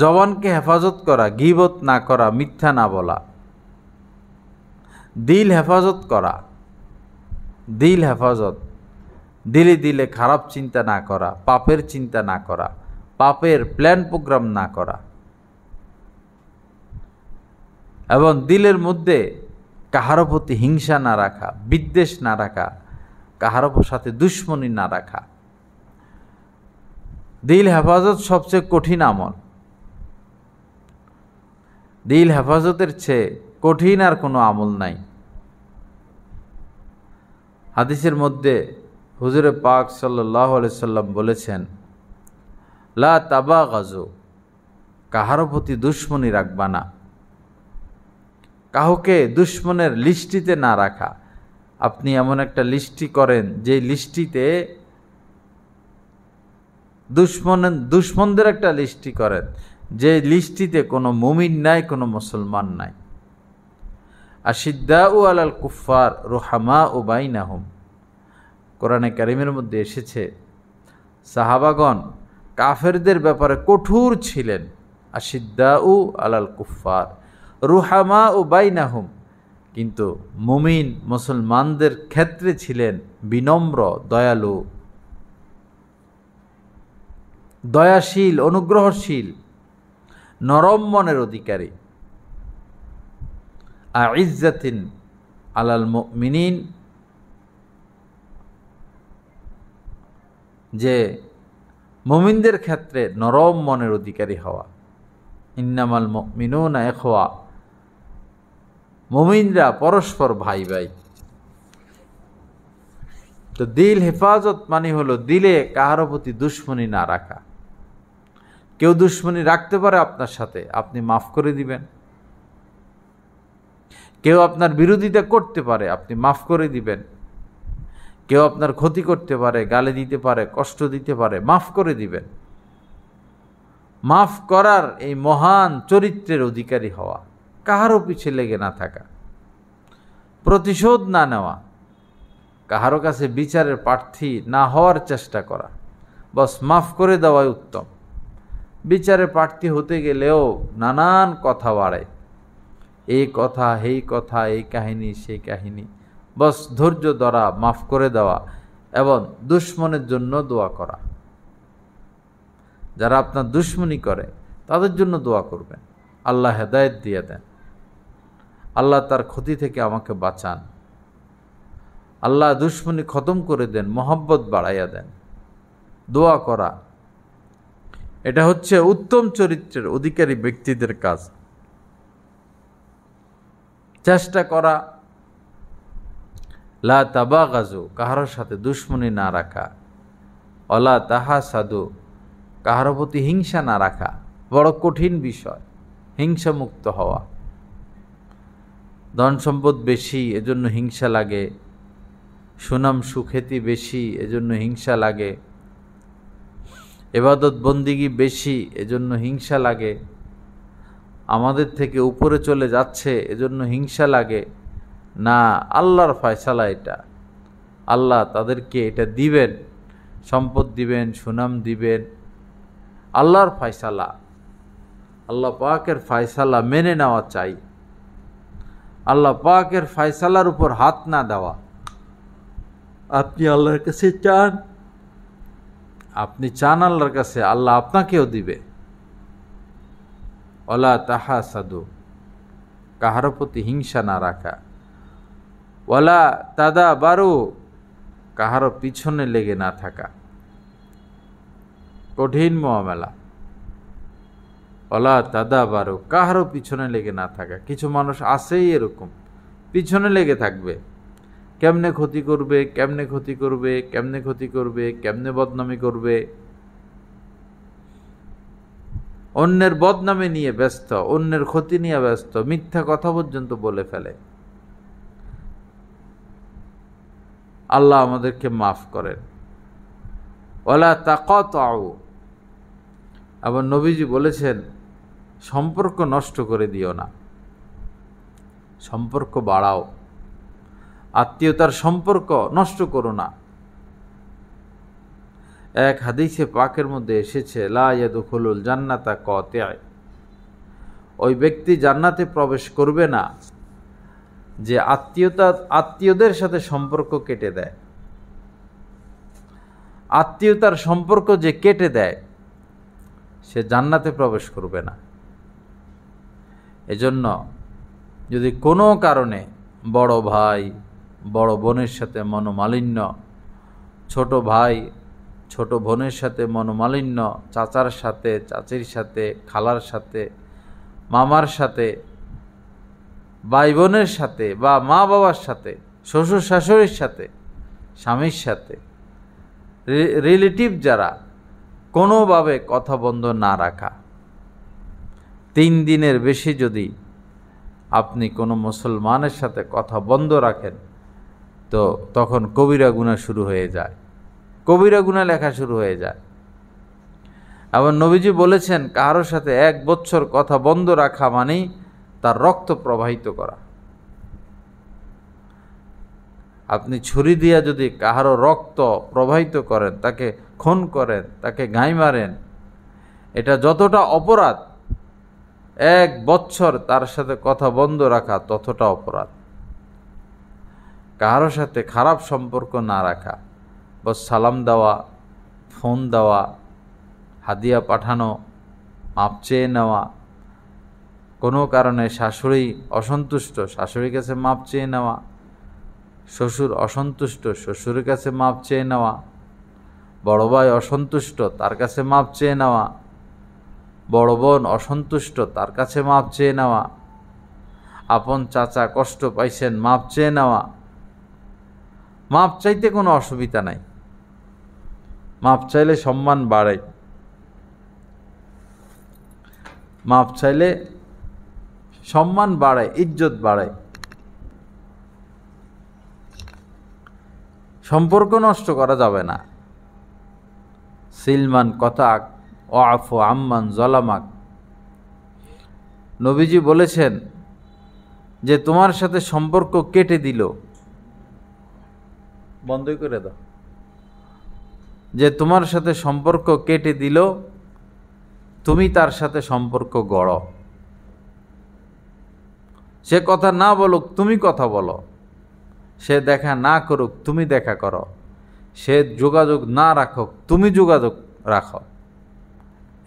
জবানকে হেফাজত করা, গীবত না করা, মিথ্যা না বলা, দিল হেফাজত করা, দিল হেফাজত, দিলে দিলে খারাপ চিন্তা না করা, পাপের চিন্তা না করা, পাপের প্ল্যান প্রোগ্রাম না করা, এবং দিলের মধ্যে কাহারও প্রতি হিংসা না রাখা, বিদ্বেষ না রাখা, কাহারও সাথে দুশ্মনী না রাখা। দিল হেফাজত সবচেয়ে কঠিন আমল। দিল হেফাজতের চেয়ে কঠিন আর কোনো আমল নাই। হাদিসের মধ্যে হুজুরে পাক সাল্লাল্লাহু আলাইহি সাল্লাম বলেছেন, লা তাবাগাজু, কাহারও প্রতি দুশ্মনী রাখবা না, কাউকে দুশ্মনের লিস্টিতে না রাখা। আপনি এমন একটা লিস্টি করেন যে লিস্টিতে দুশ্মনদের একটা লিস্টি করেন, যে লিস্টিতে কোনো মুমিন নাই, কোনো মুসলমান নাই। আশিদ্দাউ আলাল কুফার রুহামাউ বাইনাহুম, কোরআনে কারিমের মধ্যে এসেছে সাহাবাগণ কাফেরদের ব্যাপারে কঠোর ছিলেন। আশিদ্দাউ আলাল কুফার রুহামাউ বাইনাহুম, কিন্তু মুমিন মুসলমানদের ক্ষেত্রে ছিলেন বিনম্র, দয়ালু, দয়াশীল, অনুগ্রহশীল, নরম মনের অধিকারী। আইজ্জাতিন আলাল মুমিনিন, যে মুমিনদের ক্ষেত্রে নরম মনের অধিকারী হওয়া। ইন্নামাল মুমিনুনা ইখওয়া, মুমিনরা পরস্পর ভাই ভাই। তো দিল হেফাজত মানে হলো দিলে কাহারো প্রতি দুশ্মনী না রাখা। কেউ দুশ্মনী রাখতে পারে আপনার সাথে, আপনি মাফ করে দিবেন। কেউ আপনার বিরোধিতা করতে পারে, আপনি মাফ করে দিবেন। কেউ আপনার ক্ষতি করতে পারে, গালি দিতে পারে, কষ্ট দিতে পারে, মাফ করে দিবেন। মাফ করার এই মহান চরিত্রের অধিকারী হওয়া, কাহারও পিছে লেগে না থাকা, প্রতিশোধ না নেওয়া, কাহারো কাছে বিচারের প্রার্থী না হওয়ার চেষ্টা করা, বস মাফ করে দেওয়াই উত্তম। বিচারের প্রার্থী হতে গেলেও নানান কথা বাড়ে, এই কথা, এই কথা, এই কাহিনী, সেই কাহিনী। বস ধৈর্য ধরা, মাফ করে দেওয়া এবং দুশ্মনের জন্য দোয়া করা। যারা আপনার দুশ্মনী করে তাদের জন্য দোয়া করবেন, আল্লাহ হেদায়েত দিয়ে দেন, আল্লাহ তার ক্ষতি থেকে আমাকে বাঁচান, আল্লাহ দুশ্মনী খতম করে দেন, মহব্বত বাড়াইয়া দেন। দোয়া করা, এটা হচ্ছে উত্তম চরিত্রের অধিকারী ব্যক্তিদের কাজ। চেষ্টা করা, লা তাবাগাজু, কাহারোর সাথে দুশ্মনী না রাখা, অলা তাহাসাদু, কাহারো প্রতি হিংসা না রাখা। বড় কঠিন বিষয় হিংসা মুক্ত হওয়া। ধন সম্পদ বেশি এজন্য হিংসা লাগে, সুনাম সুখ্যাতি বেশি এজন্য হিংসা লাগে, ইবাদত বন্দিগি বেশি এজন্য হিংসা লাগে, আমাদের থেকে উপরে চলে যাচ্ছে এজন্য হিংসা লাগে না। আল্লাহর ফয়সালা এটা, আল্লাহ তাদেরকে এটা দিবেন, সম্পদ দিবেন, সুনাম দিবেন, আল্লাহর ফয়সালা। আল্লাহ পাকের ফয়সালা মেনে নেওয়া চাই, আল্লাহ পাকের ফয়সালার উপর হাত না দেওয়া। আপনি আল্লাহর কাছে চান, আপনি চান আল্লাহর কাছে, আল্লাহ আপনাকেও দিবে। ওয়ালা তাহাসাদু, কাহারো প্রতি হিংসা না রাখা। ওয়ালা তাদাবারু, কাহারো পিছনে লেগে না থাকা। কঠিন মুআমালা। ওয়ালা তাদাবারু, কাহারো পিছনে লেগে না থাকা। কিছু মানুষ আছেই এরকম, পিছনে লেগে থাকবে, কেমনে ক্ষতি করবে, কেমনে ক্ষতি করবে, কেমনে ক্ষতি করবে, কেমনে বদনামি করবে, অন্যের বদনামে নিয়ে ব্যস্ত, অন্যের ক্ষতি নিয়ে ব্যস্ত, মিথ্যা কথা পর্যন্ত বলে ফেলে। আল্লাহ আমাদেরকে মাফ করেন। ওয়ালা তাকাতাউ, আবার নবীজি বলেছেন সম্পর্ক নষ্ট করে দিও না, সম্পর্ক বাড়াও, আত্মীয়তার সম্পর্ক নষ্ট করো না। এক হাদিসে পাকের মধ্যে এসেছে লা ইয়াদখুলুল জান্নাতা কাতিআ, ওই ব্যক্তি জান্নাতে প্রবেশ করবে না যে আত্মীয়দের সাথে সম্পর্ক কেটে দেয়। আত্মীয়তার সম্পর্ক যে কেটে দেয় সে জান্নাতে প্রবেশ করবে না। এজন্য যদি কোনো কারণে বড় ভাই বড় বোনের সাথে মনোমালিন্য, ছোট ভাই ছোট বোনের সাথে মনোমালিন্য, চাচার সাথে, চাচির সাথে, খালার সাথে, মামার সাথে, ভাই বোনের সাথে, বা মা বাবার সাথে, শ্বশুর শাশুড়ির সাথে, স্বামীর সাথে, রিলেটিভ যারা, কোনোভাবে কথা বন্ধ না রাখা। 3 দিনের বেশি যদি আপনি কোনো মুসলমানের সাথে কথা বন্ধ রাখেন তো তখন কবিরা গুনাহ শুরু হয়ে যায়, কবিরা গুনাহ লেখা শুরু হয়ে যায়। আবার নবীজি বলেছেন, কারোর সাথে 1 বছর কথা বন্ধ রাখা মানেই তার রক্ত প্রবাহিত করা। আপনি ছুরি দিয়া যদি কাহারো রক্ত প্রবাহিত করেন, তাকে খুন করেন, তাকে গাই মারেন, এটা যতটা অপরাধ, 1 বছর তার সাথে কথা বন্ধ রাখা ততটা অপরাধ। কারোর সাথে খারাপ সম্পর্ক না রাখা, বস সালাম দেওয়া, ফোন দেওয়া, হাদিয়া পাঠানো, মাপ চেয়ে নেওয়া, কোনো কারণে শাশুড়ি অসন্তুষ্ট, শাশুড়ির কাছে মাপ চেয়ে নেওয়া, শ্বশুর অসন্তুষ্ট, শ্বশুরের কাছে মাপ চেয়ে নেওয়া, বড় ভাই অসন্তুষ্ট, তার কাছে মাপ চেয়ে নেওয়া, বড় বোন অসন্তুষ্ট, তার কাছে মাপ চেয়ে নেওয়া, আপন চাচা কষ্ট পাইছেন, মাপ চেয়ে নেওয়া। মাপ চাইতে কোনো অসুবিধা নাই, মাপ চাইলে সম্মান বাড়ে, মাপ চাইলে সম্মান বাড়ে, ইজ্জত বাড়ে। সম্পর্ক নষ্ট করা যাবে না। সিলমান কথাক ওয়াফু আম্মান জলামাক, নবীজি বলেছেন যে তোমার সাথে সম্পর্ক কেটে দিল, বন্ধই করে দাও, যে তোমার সাথে সম্পর্ক কেটে দিল, তুমি তার সাথে সম্পর্ক গড়ো। সে কথা না বলুক, তুমি কথা বলো। সে দেখা না করুক, তুমি দেখা করো। সে যোগাযোগ না রাখুক, তুমি যোগাযোগ রাখো।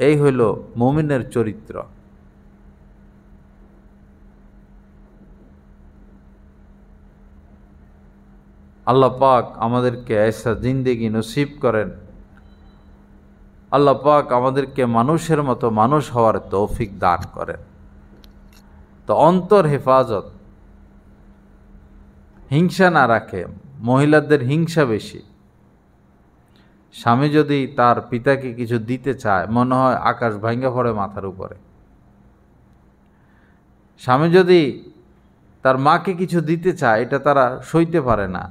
এই হইল মুমিনের চরিত্র। আল্লাহ পাক আমাদেরকে ऐसा জিন্দেগি নসিব করেন। আল্লাহ পাক আমাদেরকে মানুষের মতো মানুষ হওয়ার তৌফিক দান করেন। তো অন্তর হেফাজত, হিংসা না রাখে। মহিলাদের হিংসা বেশি। স্বামী যদি তার পিতাকে কিছু দিতে চায়, মনে হয় আকাশ ভাঙ্গা পড়ে মাথার উপরে। স্বামী যদি তার মাকে কিছু দিতে চায়, এটা তারা সইতে পারে না।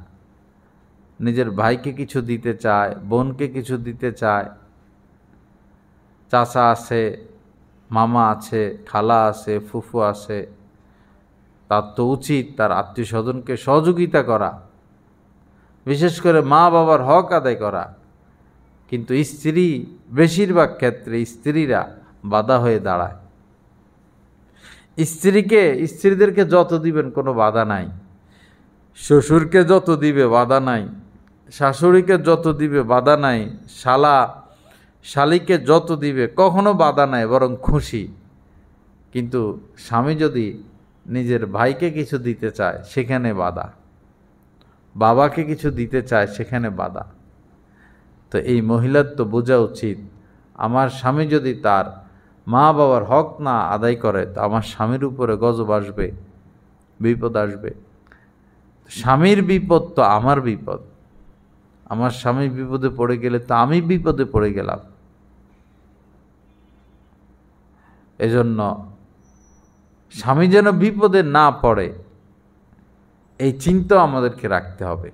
নিজের ভাইকে কিছু দিতে চায়, বোনকে কিছু দিতে চায়, চাচা আছে, মামা আছে, খালা আছে, ফুফু আছে, তার তো উচিত তার আত্মীয় স্বজনকে সহযোগিতা করা, বিশেষ করে মা বাবার হক আদায় করা। কিন্তু স্ত্রী, বেশিরভাগ ক্ষেত্রে স্ত্রীরা বাধা হয়ে দাঁড়ায়। স্ত্রীদেরকে যত দিবেন কোনো বাধা নাই, শ্বশুরকে যত দিবে বাধা নাই, শাশুড়িকে যত দিবে বাধা নাই, শালিকে যত দিবে কখনো বাধা নাই, বরং খুশি। কিন্তু স্বামী যদি নিজের ভাইকে কিছু দিতে চায়, সেখানে বাধা। বাবাকে কিছু দিতে চায়, সেখানে বাধা। তো এই মহিলার তো বোঝা উচিত, আমার স্বামী যদি তার মা বাবার হক না আদায় করে, তো আমার স্বামীর উপরে গজব আসবে, বিপদ আসবে। স্বামীর বিপদ তো আমার বিপদ। আমার স্বামী বিপদে পড়ে গেলে তো আমি বিপদে পড়ে গেলাম। এজন্য স্বামী যেন বিপদে না পড়ে, এই চিন্তা আমাদেরকে রাখতে হবে।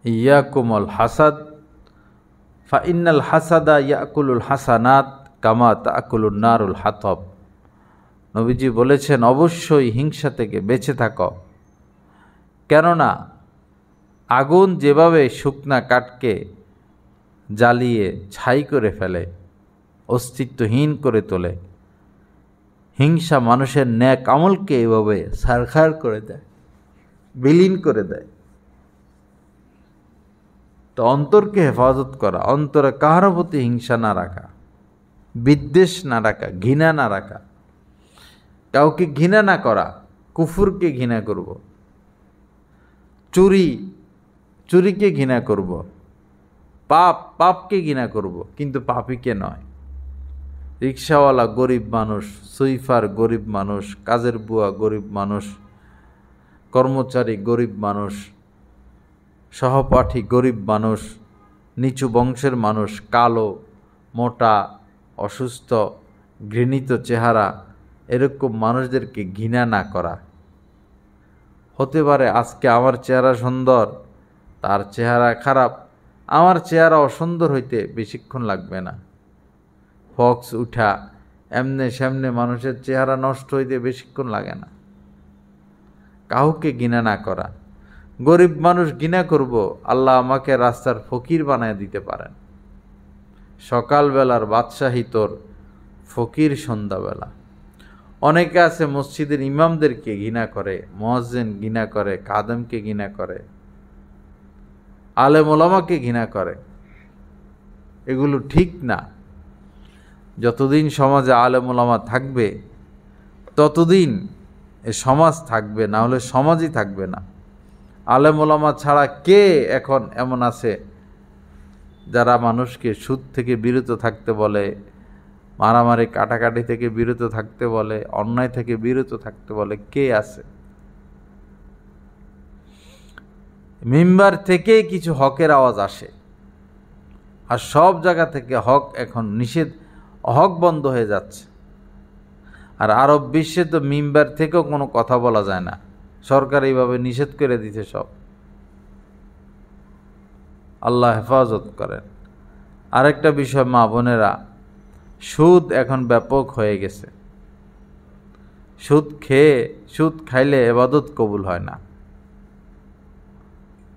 ইয়াকুমুল হাসাদ ফা ইন্নাল হাসাদা ইয়াকুলুল হাসানাত কামা তাকুলুন নারুল হাতব। নবীজি বলেছেন, অবশ্যই হিংসা থেকে বেঁচে থাকো, কেননা আগুন যেভাবে শুকনা কাঠকে জ্বালিয়ে ছাই করে ফেলে, অস্তিত্বহীন করে তোলে, হিংসা মানুষের ন্যাক আমলকে এভাবে ছারখার করে দেয়, বিলীন করে দেয়। তো অন্তরকে হেফাজত করা, অন্তরে কাহারও প্রতি হিংসা না রাখা, বিদ্বেষ না রাখা, ঘৃণা না রাখা, কাউকে ঘৃণা না করা। কুফুরকে ঘৃণা করব, চুরিকে ঘৃণা করব, পাপকে ঘৃণা করব, কিন্তু পাপীকে নয়। রিক্সাওয়ালা গরিব মানুষ, সুইফার গরিব মানুষ, কাজের বুয়া গরিব মানুষ, কর্মচারী গরিব মানুষ, সহপাঠী গরিব মানুষ, নিচু বংশের মানুষ, কালো, মোটা, অসুস্থ, ঘৃণিত চেহারা, এরকম মানুষদেরকে ঘৃণা না করা। হতে পারে আজকে আমার চেহারা সুন্দর, তার চেহারা খারাপ, আমার চেহারা অসুন্দর হইতে বেশিক্ষণ লাগবে না, ফক্স উঠা এমনে সেমনে মানুষের চেহারা নষ্ট হইতে বেশিক্ষণ লাগে না। কাউকে ঘৃণা না করা, গরিব মানুষ ঘৃণা করব, আল্লাহ আমাকে রাস্তার ফকির বানায় দিতে পারেন। সকালবেলার বাদশাহী তোর, ফকির সন্ধ্যাবেলা। অনেকে আছে মসজিদের ইমামদেরকে ঘৃণা করে, মুয়াজ্জিন ঘৃণা করে, খাদেমকে ঘৃণা করে, আলেম ওলামাকে ঘৃণা করে। এগুলো ঠিক না। যতদিন সমাজে আলেম ওলামা থাকবে ততদিন এ সমাজ থাকবে, না হলে সমাজই থাকবে না। আলেম ওলামা ছাড়া কে এখন এমন আছে যারা মানুষকে সুদ থেকে বিরত থাকতে বলে, মারামারি কাটাকাটি থেকে বিরত থাকতে বলে, অন্যায় থেকে বিরত থাকতে বলে? কে আছে? মিম্বার থেকে কিছু হকের আওয়াজ আসে, আর সব জায়গা থেকে হক এখন নিষেধ, হক বন্ধ হয়ে যাচ্ছে। আর আরব বিশ্বে তো মিম্বার থেকেও কোনো কথা বলা যায় না, সরকার এইভাবে নিষেধ করে দিতে সব। আল্লাহ হেফাজত করেন। আরেকটা বিষয় মা বোনেরা, সুদ এখন ব্যাপক হয়ে গেছে। সুদ খাইলে ইবাদত কবুল হয় না।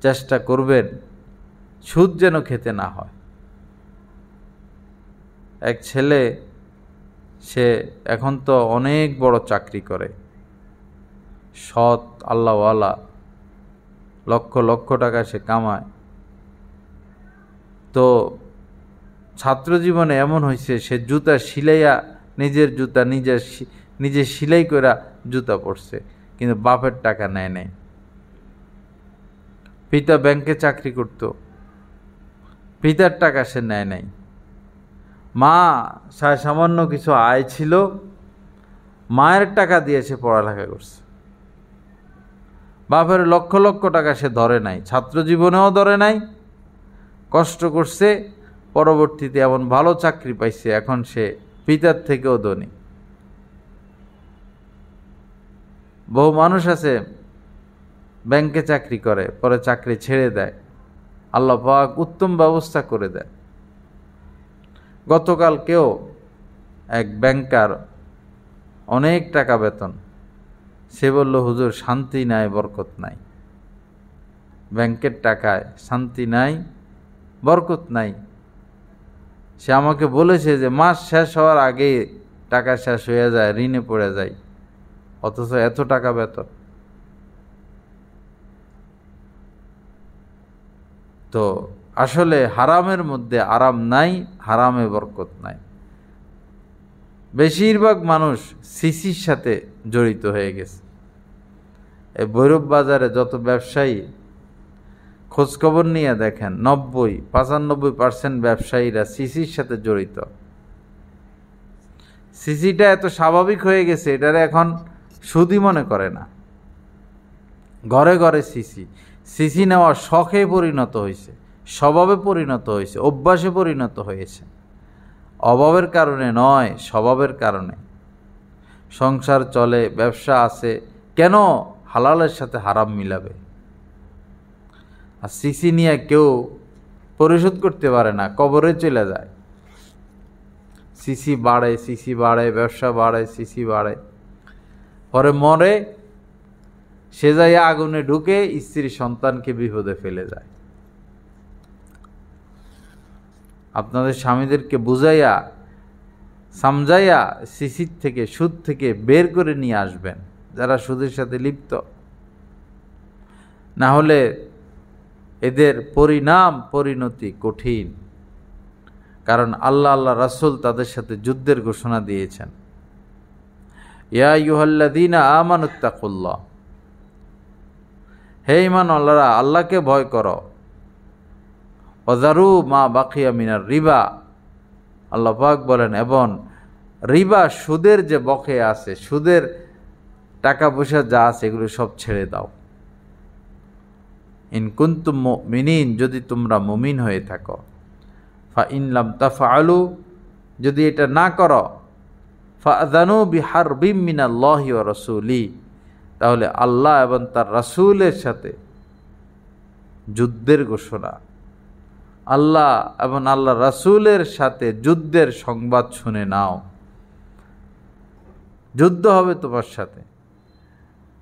চেষ্টা করবেন সুদ যেন খেতে না হয়। এক ছেলে, সে এখন তো অনেক বড় চাকরি করে, সৎ আল্লাহওয়ালা, লক্ষ লক্ষ টাকা সে কামায়। তো ছাত্র জীবনে এমন হয়েছে, সে জুতা সিলাইয়া, নিজের জুতা নিজে সিলাই করে জুতা পরছে, কিন্তু বাপের টাকা নেয় নাই। পিতা ব্যাংকে চাকরি করত, পিতার টাকা সে নেয় নাই। মা সামান্য কিছু আয় ছিল, মায়ের টাকা দিয়ে সে পড়ালেখা করছে। বাপের লক্ষ লক্ষ টাকা সে ধরে নাই, ছাত্র জীবনেও ধরে নাই, কষ্ট করছে, পরবর্তীতে এমন ভালো চাকরি পাইছে, এখন সে পিতার থেকেও ধনী। বহু মানুষ আছে ব্যাংকে চাকরি করে, পরে চাকরি ছেড়ে দেয়, আল্লাহ পাক উত্তম ব্যবস্থা করে দেয়। গতকাল কেউ এক ব্যাংকার, অনেক টাকা বেতন, সে বলল, হুজুর শান্তি নাই, বরকত নাই, ব্যাংকের টাকায় শান্তি নাই, বরকত নাই। সে আমাকে বলেছে যে মাস শেষ হওয়ার আগে টাকা শেষ হয়ে যায়, ঋণে পড়ে যায়, অথচ এত টাকা বেতন। তো আসলে হারামের মধ্যে আরাম নাই, হারামে বরকত নাই। বেশিরভাগ মানুষ সিসির সাথে জড়িত হয়ে গেছে। এই ভৈরব বাজারে যত ব্যবসায়ী, খোঁজখবর নিয়ে দেখেন, 95% ব্যবসায়ীরা সিসির সাথে জড়িত। সিসিটা এত স্বাভাবিক হয়ে গেছে, এটারে এখন সুদি মনে করে না। ঘরে ঘরে সিসি নেওয়া শখে পরিণত হয়েছে, স্বভাবে পরিণত হয়েছে, অভ্যাসে পরিণত হয়েছে। অভাবের কারণে নয়, স্বভাবের কারণে। সংসার চলে, ব্যবসা আছে, কেন হালালের সাথে হারাম মিলাবে? আর সিসি নিয়ে কেউ পরিশোধ করতে পারে না, কবরে চলে যায়। সিসি বাড়ে, ব্যবসা বাড়ে, সিসি বাড়ে, পরে মরে, সে যায় আগুনে ঢুকে স্ত্রী সন্তানকে বিপদে ফেলে যায়। আপনাদের স্বামীদেরকে বুঝাইয়া সমঝাইয়া সিসির থেকে, সুদ থেকে বের করে নিয়ে আসবেন যারা সুদের সাথে লিপ্ত। না হলে এদের পরিণতি কঠিন। কারণ আল্লাহ রাসূল তাদের সাথে যুদ্ধের ঘোষণা দিয়েছেন। ইয়া আইয়ুহাল্লাযীনা আমানুত্তাকুল্লাহ, হে ঈমানওয়ালারা, আল্লাহকে ভয় করো। ওয়াযারু মা বাকিয়া মিনার রিবা, আল্লাহ পাক বলেন, এবং রিবা, সুদের যে বকেয়া আছে, সুদের টাকা পয়সা যা আছে, এগুলো সব ছেড়ে দাও। ইন কুনতুম মুমিনিন, যদি তোমরা মুমিন হয়ে থাকো। ফা ইন লাম তাফআলু, যদি এটা না করো, ফাআযানু বিহারবিম মিনাল্লাহি ওয়া রাসূলি, তাহলে আল্লাহ এবং তার রাসূলের সাথে যুদ্ধের ঘোষণা। আল্লাহ এবং আল্লাহ রাসূলের সাথে যুদ্ধের সংবাদ শুনে নাও। যুদ্ধ হবে তোমার সাথে,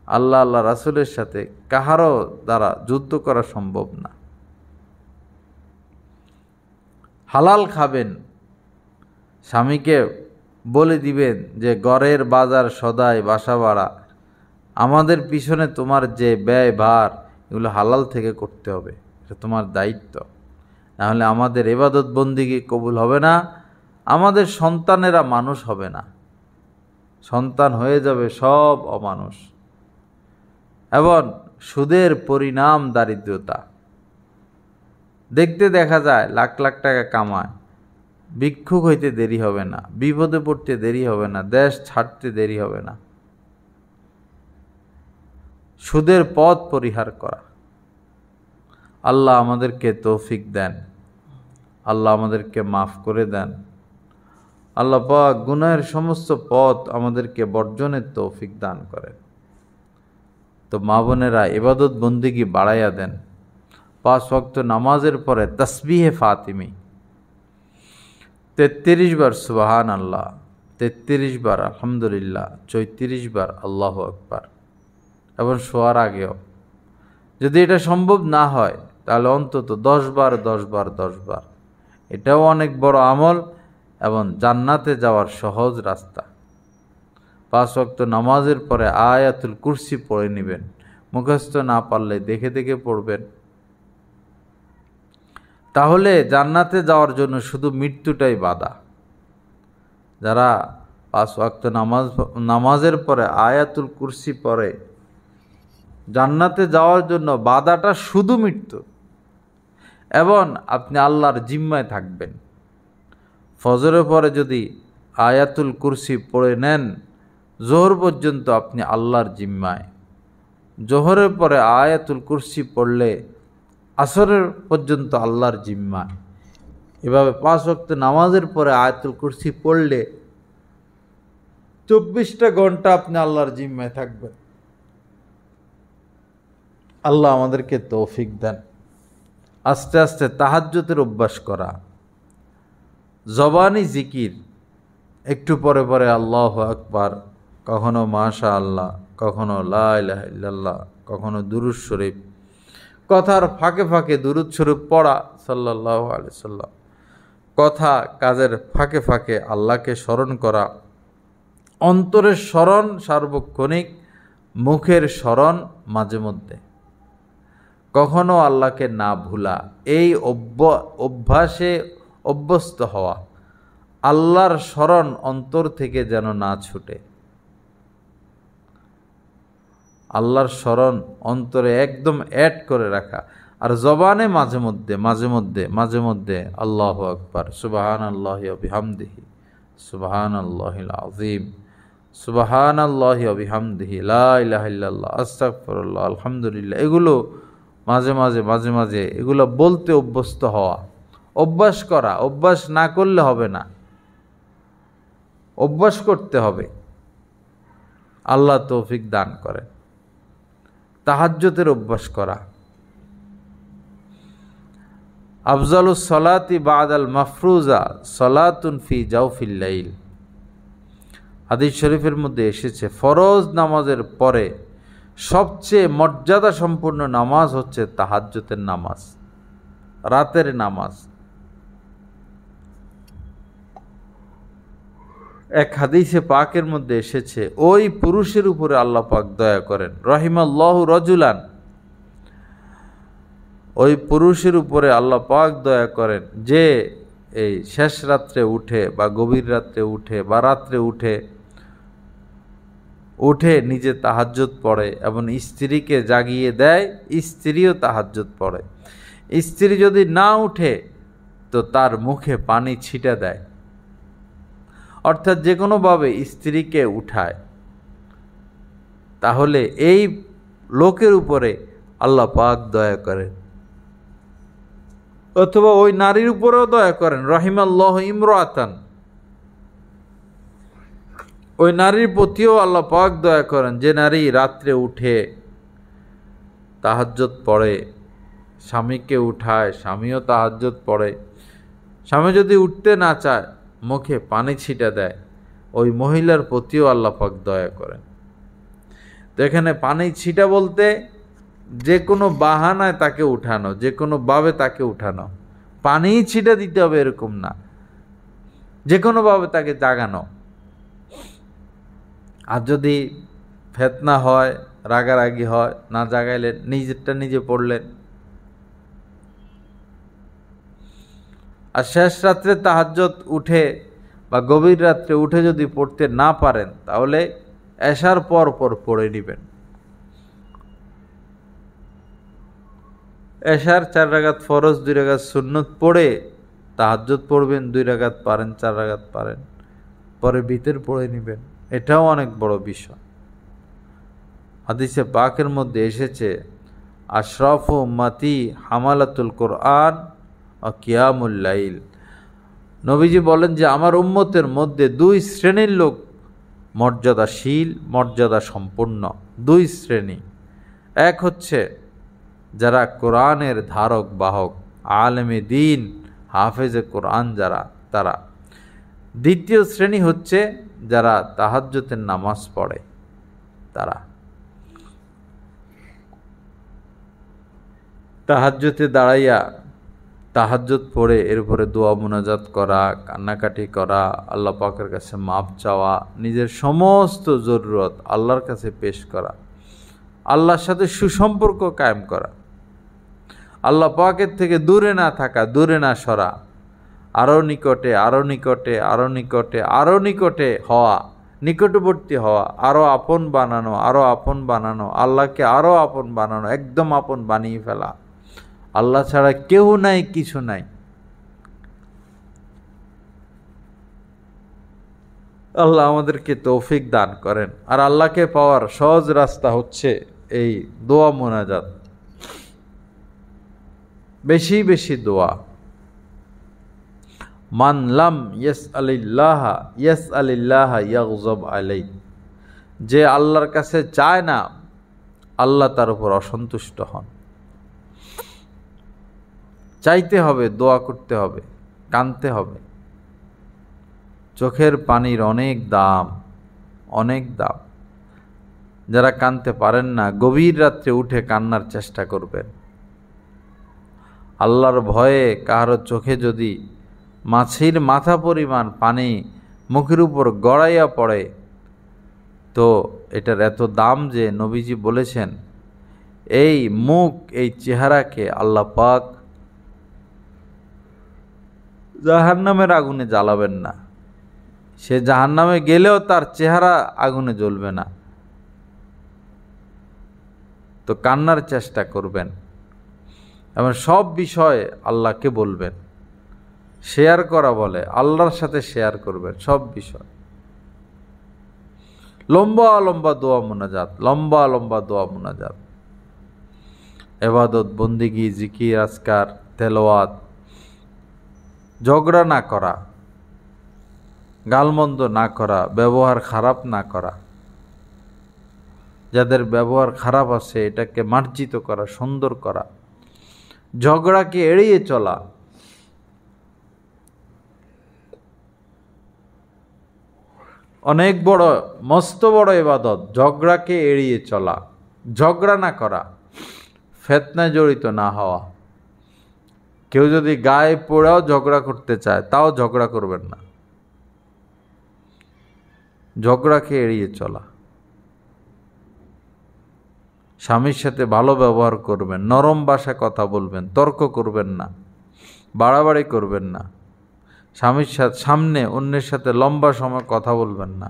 আল্লাহ আল্লাহ রাসূলের সাথে কাহারও দ্বারা যুদ্ধ করা সম্ভব না। হালাল খাবেন, স্বামীকে বলে দিবেন যে ঘরের বাজার সদাই বাসা ভাড়া আমাদের পিছনে তোমার যে ব্যয় ভার এগুলো হালাল থেকে করতে হবে, এটা তোমার দায়িত্ব, নাহলে আমাদের ইবাদত বন্দিগি কবুল হবে না, আমাদের সন্তানেরা মানুষ হবে না, সন্তান হয়ে যাবে সব অমানুষ। এবং সুদের পরিণাম দারিদ্রতা। দেখতে দেখা যায় লাখ লাখ টাকা কামায়, ভিক্ষুক হইতে দেরি হবে না, বিপদে পড়তে দেরি হবে না, দেশ ছাড়তে দেরি হবে না। সুদের পথ পরিহার করা। আল্লাহ আমাদেরকে তৌফিক দেন, আল্লাহ আমাদেরকে মাফ করে দেন। আল্লাহ পাক গুনাহের সমস্ত পথ আমাদেরকে বর্জনের তৌফিক দান করেন। তো মা বোনেরা ইবাদত বন্দিগি বাড়াইয়া দেন। 5 ওয়াক্ত নামাজের পরে তাসবিহে ফাতিমি 33 বার সুবহান আল্লাহ, 33 বার আলহামদুলিল্লাহ, 34 বার আল্লাহু আকবার, এবং শোয়ার আগেও। যদি এটা সম্ভব না হয় তাহলে অন্তত 10 বার 10 বার 10 বার। এটাও অনেক বড় আমল এবং জান্নাতে যাওয়ার সহজ রাস্তা। 5 ওয়াক্ত নামাজের পরে আয়াতুল কুরসি পড়ে নেবেন, মুখস্থ না পারলে দেখে দেখে পড়বেন। তাহলে জান্নাতে যাওয়ার জন্য শুধু মৃত্যুটাই বাধা। যারা 5 ওয়াক্ত নামাজের পরে আয়াতুল কুরসি পড়ে, জান্নাতে যাওয়ার জন্য বাধাটা শুধু মৃত্যু, এবং আপনি আল্লাহর জিম্মায় থাকবেন। ফজরের পরে যদি আয়াতুল কুরসি পড়ে নেন, জোহর পর্যন্ত আপনি আল্লাহর জিম্মায়। জোহরের পরে আয়াতুল কুরসি পড়লে আসরের পর্যন্ত আল্লাহর জিম্মায়। এভাবে 5 ওয়াক্ত নামাজের পরে আয়াতুল কুরসি পড়লে 24টা ঘন্টা আপনি আল্লাহর জিম্মায় থাকবেন। আল্লাহ আমাদেরকে তৌফিক দেন। আস্তে আস্তে তাহাজ্জুদের অভ্যাস করা, জবানি জিকির, একটু পরে পরে আল্লাহু আকবার, কখনো মাশা আল্লাহ, কখনো লা ইলাহা ইল্লাল্লাহ, কখনো দুরূদ শরীফ, কথার ফাঁকে ফাঁকে দুরূদ শরীফ পড়া সাল্লাল্লাহু আলাইহি সাল্লাম, কথা কাজের ফাঁকে ফাঁকে আল্লাহকে স্মরণ করা, অন্তরের স্মরণ সার্বক্ষণিক, মুখের স্মরণ মাঝে মধ্যে, কখনো আল্লাহকে না ভুলা, এই অভ্যাসে অভ্যস্ত হওয়া। আল্লাহর স্মরণ অন্তর থেকে যেন না ছুটে, আল্লাহর স্মরণ অন্তরে একদম অ্যাড করে রাখা। আর জবানে মাঝে মধ্যে আল্লাহু আকবার, সুবহানাল্লাহি ওয়া বিহামদিহি, সুবহানাল্লাহিল আযীম, সুবহানাল্লাহি ওয়া বিহামদিহি, লা ইলাহা ইল্লাল্লাহ, আস্তাগফিরুল্লাহ, আলহামদুলিল্লাহ, এগুলো মাঝে মাঝে এগুলো বলতে অভ্যস্ত হওয়া, অভ্যাস করা। অভ্যাস না করলে হবে না, অভ্যাস করতে হবে। আল্লাহ তৌফিক দান করেন। তাহাজ্জুদের অভ্যাস করা। আফজালুস সালাতি বাদাল মাফরুজা সালাতুন ফি জাওফিল লাইল। হাদিস শরীফের মধ্যে এসেছে, ফরজ নামাজের পরে সবচেয়ে মর্যাদা সম্পন্ন নামাজ হচ্ছে তাহাজ্জুদের নামাজ, রাতের নামাজ। এক হাদিসে পাকের মধ্যে এসেছে, ওই পুরুষের উপরে আল্লাহ পাক দয়া করেন, রহিমাল্লাহু রাজুলান, ওই পুরুষের উপরে আল্লাহ পাক দয়া করেন যে এই শেষ রাত্রে উঠে বা গভীর রাত্রে উঠে বা রাত্রে উঠে নিজে তাহাজ্জুদ পড়ে এবং স্ত্রীকে জাগিয়ে দেয়, স্ত্রীও তাহাজ্জুদ পড়ে। স্ত্রী যদি না উঠে তো তার মুখে পানি ছিটা দেয়, অর্থাৎ যে কোনোভাবে স্ত্রীকে উঠায়। তাহলে এই লোকের উপরে আল্লাহ পাক দয়া করেন, অথবা ওই নারীর উপরেও দয়া করেন, রহিমাল্লাহু ইমরাতান, ওই নারীর প্রতিও আল্লাহ পাক দয়া করেন যে নারী রাত্রে উঠে তাহাজ্জুদ পড়ে স্বামীকে উঠায়, স্বামীও তাহাজ্জুদ পড়ে। স্বামী যদি উঠতে না চায়, মুখে পানি ছিটা দেয়, ওই মহিলার প্রতিও আল্লাহ পাক দয়া করেন। তো এখানে পানি ছিটা বলতে যে কোনো বাহানায় তাকে উঠানো, যে কোনো ভাবে তাকে উঠানো। পানি ছিটা দিতে হবে এরকম না, যে কোনো ভাবে তাকে জাগানো। আর যদি ফেতনা হয়, রাগারাগি হয়, না জাগাইলেন, নিজেরটা নিজে পড়লেন। আর শেষ রাত্রে তাহাজ্জুদ উঠে বা গভীর রাত্রে উঠে যদি পড়তে না পারেন, তাহলে এশার পর পর পড়ে নেবেন। এশার 4 রাকাত ফরজ, 2 রাকাত সুন্নত পড়ে তাহাজ্জুদ পড়বেন। 2 রাকাত পারেন, 4 রাকাত পারেন, পরে ভিতর পড়ে নেবেন। এটাও অনেক বড় বিষয়। হাদিসে পাকের মধ্যে এসেছে, আশরাফু উম্মতি হামালাতুল কোরআন ও কিয়ামুল লাইল। নবীজি বলেন যে আমার উম্মতের মধ্যে 2 শ্রেণীর লোক মর্যাদাশীল, মর্যাদা সম্পন্ন। 2 শ্রেণী। এক হচ্ছে যারা কোরআনের ধারক বাহক, আলেমে দ্বীন, হাফেজে কোরআন যারা, তারা। দ্বিতীয় শ্রেণী হচ্ছে যারা তাহাজ্জুদের নামাজ পড়ে, তারা। তাহাজ্জুদে দাঁড়াইয়া তাহাজ্জুদ পড়ে এরপরে দোয়া মুনাজাত করা, কান্নাকাটি করা, আল্লাহ পাকের কাছে মাপ চাওয়া, নিজের সমস্ত জরুরত আল্লাহর কাছে পেশ করা, আল্লাহর সাথে সুসম্পর্ক কায়েম করা, আল্লাহ পাকের থেকে দূরে না থাকা, দূরে না সরা, আরও নিকটে, আরও নিকটে, আরও নিকটে, আরও নিকটে হওয়া, নিকটবর্তী হওয়া, আরও আপন বানানো, আরও আপন বানানো, আল্লাহকে আরও আপন বানানো, একদম আপন বানিয়ে ফেলা। আল্লাহ ছাড়া কেউ নাই, কিছু নাই। আল্লাহ আমাদেরকে তৌফিক দান করেন। আর আল্লাহকে পাওয়ার সহজ রাস্তা হচ্ছে এই দোয়া মুনাজাত, বেশি বেশি দোয়া। মান লাম ইয়াসআলিল্লাহা ইয়াসআলিল্লাহা ইয়াগযব আলাই। যে আল্লাহর কাছে চায় না, আল্লাহ তার উপর অসন্তুষ্ট হন। চাইতে হবে, দোয়া করতে হবে, কাঁদতে হবে। চোখের পানির অনেক দাম, অনেক দাম। যারা কাঁদতে পারেন না, গভীর রাত্রে উঠে কান্নার চেষ্টা করবেন। আল্লাহর ভয়ে কারো চোখে যদি মাছির মাথা পরিমাণ পানি মুখের উপর গড়াইয়া পড়ে, তো এটার এত দাম যে নবীজি বলেছেন, এই মুখ, এই চেহারাকে আল্লাহ পাক জাহান্নামের আগুনে জ্বালাবেন না। সে জাহান্নামে গেলেও তার চেহারা আগুনে জ্বলবে না। তো কান্নার চেষ্টা করবেন এবং সব বিষয়ে আল্লাহকে বলবেন। শেয়ার করা বলে, আল্লাহর সাথে শেয়ার করবেন সব বিষয়। লম্বা লম্বা দোয়া মুনাজাত, লম্বা লম্বা দোয়া মুনাজাত, ইবাদত, বন্দিগি, জিকির, আজকার, তেলাওয়াত। ঝগড়া না করা, গালমন্দ না করা, ব্যবহার খারাপ না করা। যাদের ব্যবহার খারাপ আছে এটাকে মার্জিত করা, সুন্দর করা। ঝগড়াকে এড়িয়ে চলা। অনেক বড়, মস্ত বড় ইবাদত, ঝগড়াকে এড়িয়ে চলা, ঝগড়া না করা, ফিতনায় জড়িত না হওয়া। কেউ যদি গায়ে পড়েও ঝগড়া করতে চায়, তাও ঝগড়া করবেন না। ঝগড়াকে এড়িয়ে চলা। স্বামীর সাথে ভালো ব্যবহার করবেন, নরম ভাষায় কথা বলবেন, তর্ক করবেন না, বাড়াবাড়ি করবেন না। স্বামীর সামনে অন্যের সাথে লম্বা সময় কথা বলবেন না।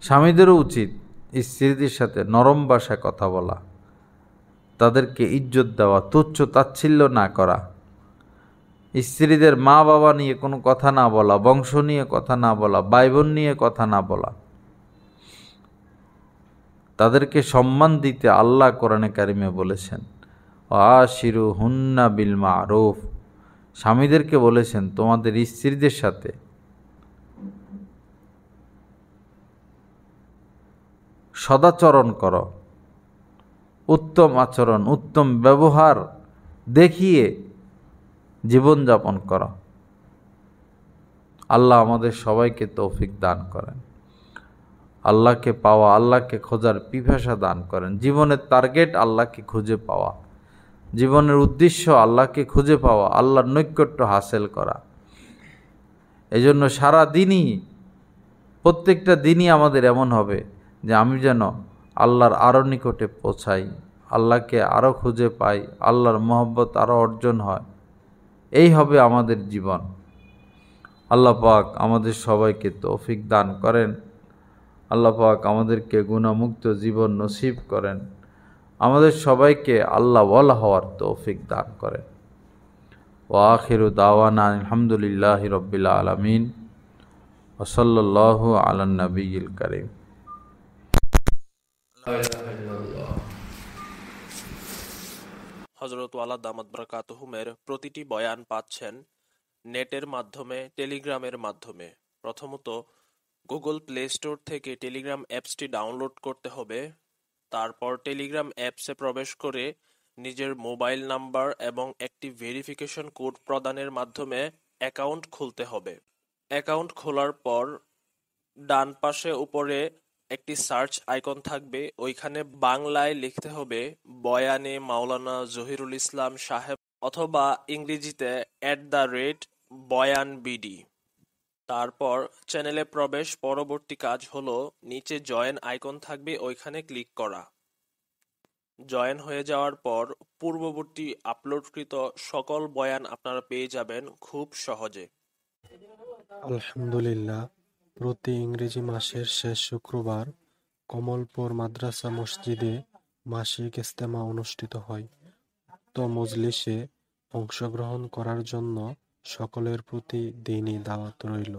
স্বামীদেরও উচিত স্ত্রীদের সাথে নরম ভাষায় কথা বলা, তাদেরকে ইজ্জত দেওয়া, তুচ্ছ তাচ্ছিল্য না করা। স্ত্রীদের মা বাবা নিয়ে কোনো কথা না বলা, বংশ নিয়ে কথা না বলা, ভাই বোন নিয়ে কথা না বলা। তাদেরকে সম্মান দিতে আল্লাহ কোরআনে কারিমে বলেছেন, আশিরু হুন্না বিল মারুফ। স্বামীদেরকে বলেছেন তোমাদের স্ত্রীদের সাথে সদাচরণ করো, উত্তম আচরণ, উত্তম ব্যবহার দেখিয়ে জীবনযাপন করা। আল্লাহ আমাদের সবাইকে তৌফিক দান করেন। আল্লাহকে পাওয়া, আল্লাহকে খোঁজার পিপাসা দান করেন। জীবনের টার্গেট আল্লাহকে খুঁজে পাওয়া, জীবনের উদ্দেশ্য আল্লাহকে খুঁজে পাওয়া, আল্লাহর নৈকট্য হাসিল করা। এজন্য সারা দিনই, প্রত্যেকটা দিনই আমাদের এমন হবে যে আমি যেন আল্লাহর আরও নিকটে পৌঁছাই, আল্লাহকে আরও খুঁজে পাই, আল্লাহর মহব্বত আরও অর্জন হয়। এই হবে আমাদের জীবন। আল্লাহ পাক আমাদের সবাইকে তৌফিক দান করেন। আল্লাহ পাক আমাদেরকে গুনাহমুক্ত জীবন নসিব করেন। আমাদের সবাইকে আল্লাহ ওয়ালা হওয়ার তৌফিক দান করেন। ওয়া আখিরু দাওয়ানা আলহামদুলিল্লাহি রাব্বিল আলামিন ওয়া সাল্লাল্লাহু আলান নাবিয়্যিল কারীম। হযরত ওয়ালা দামাত বারাকাতুহুমের প্রতিটি বয়ান পাচ্ছেন নেটের মাধ্যমে, টেলিগ্রামের মাধ্যমে। প্রথমত গুগল প্লে স্টোর থেকে টেলিগ্রাম অ্যাপসটি ডাউনলোড করতে হবে। তারপর টেলিগ্রাম অ্যাপসে প্রবেশ করে নিজের মোবাইল নাম্বার এবং একটি ভেরিফিকেশন কোড প্রদানের মাধ্যমে অ্যাকাউন্ট খুলতে হবে। অ্যাকাউন্ট খোলার পর ডান পাশে উপরে একটি সার্চ আইকন থাকবে, ওইখানে বাংলায় লিখতে হবে বয়ানে মাওলানা জহিরুল ইসলাম সাহেব, অথবা ইংরেজিতে @বয়ানবিডি। তারপর চ্যানেলে প্রবেশ। পরবর্তী কাজ হলো নিচে জয়েন আইকন থাকবে, ওইখানে ক্লিক করা। জয়েন হয়ে যাওয়ার পর পূর্ববর্তী আপলোডকৃত সকল বয়ান আপনারা পেয়ে যাবেন খুব সহজে। আলহামদুলিল্লাহ, প্রতি ইংরেজি মাসের শেষ শুক্রবার কমলপুর মাদ্রাসা মসজিদে মাসিক ইজতেমা অনুষ্ঠিত হয়। উক্ত মজলিসে অংশগ্রহণ করার জন্য সকলের প্রতি দিনই দাওয়াত রইল।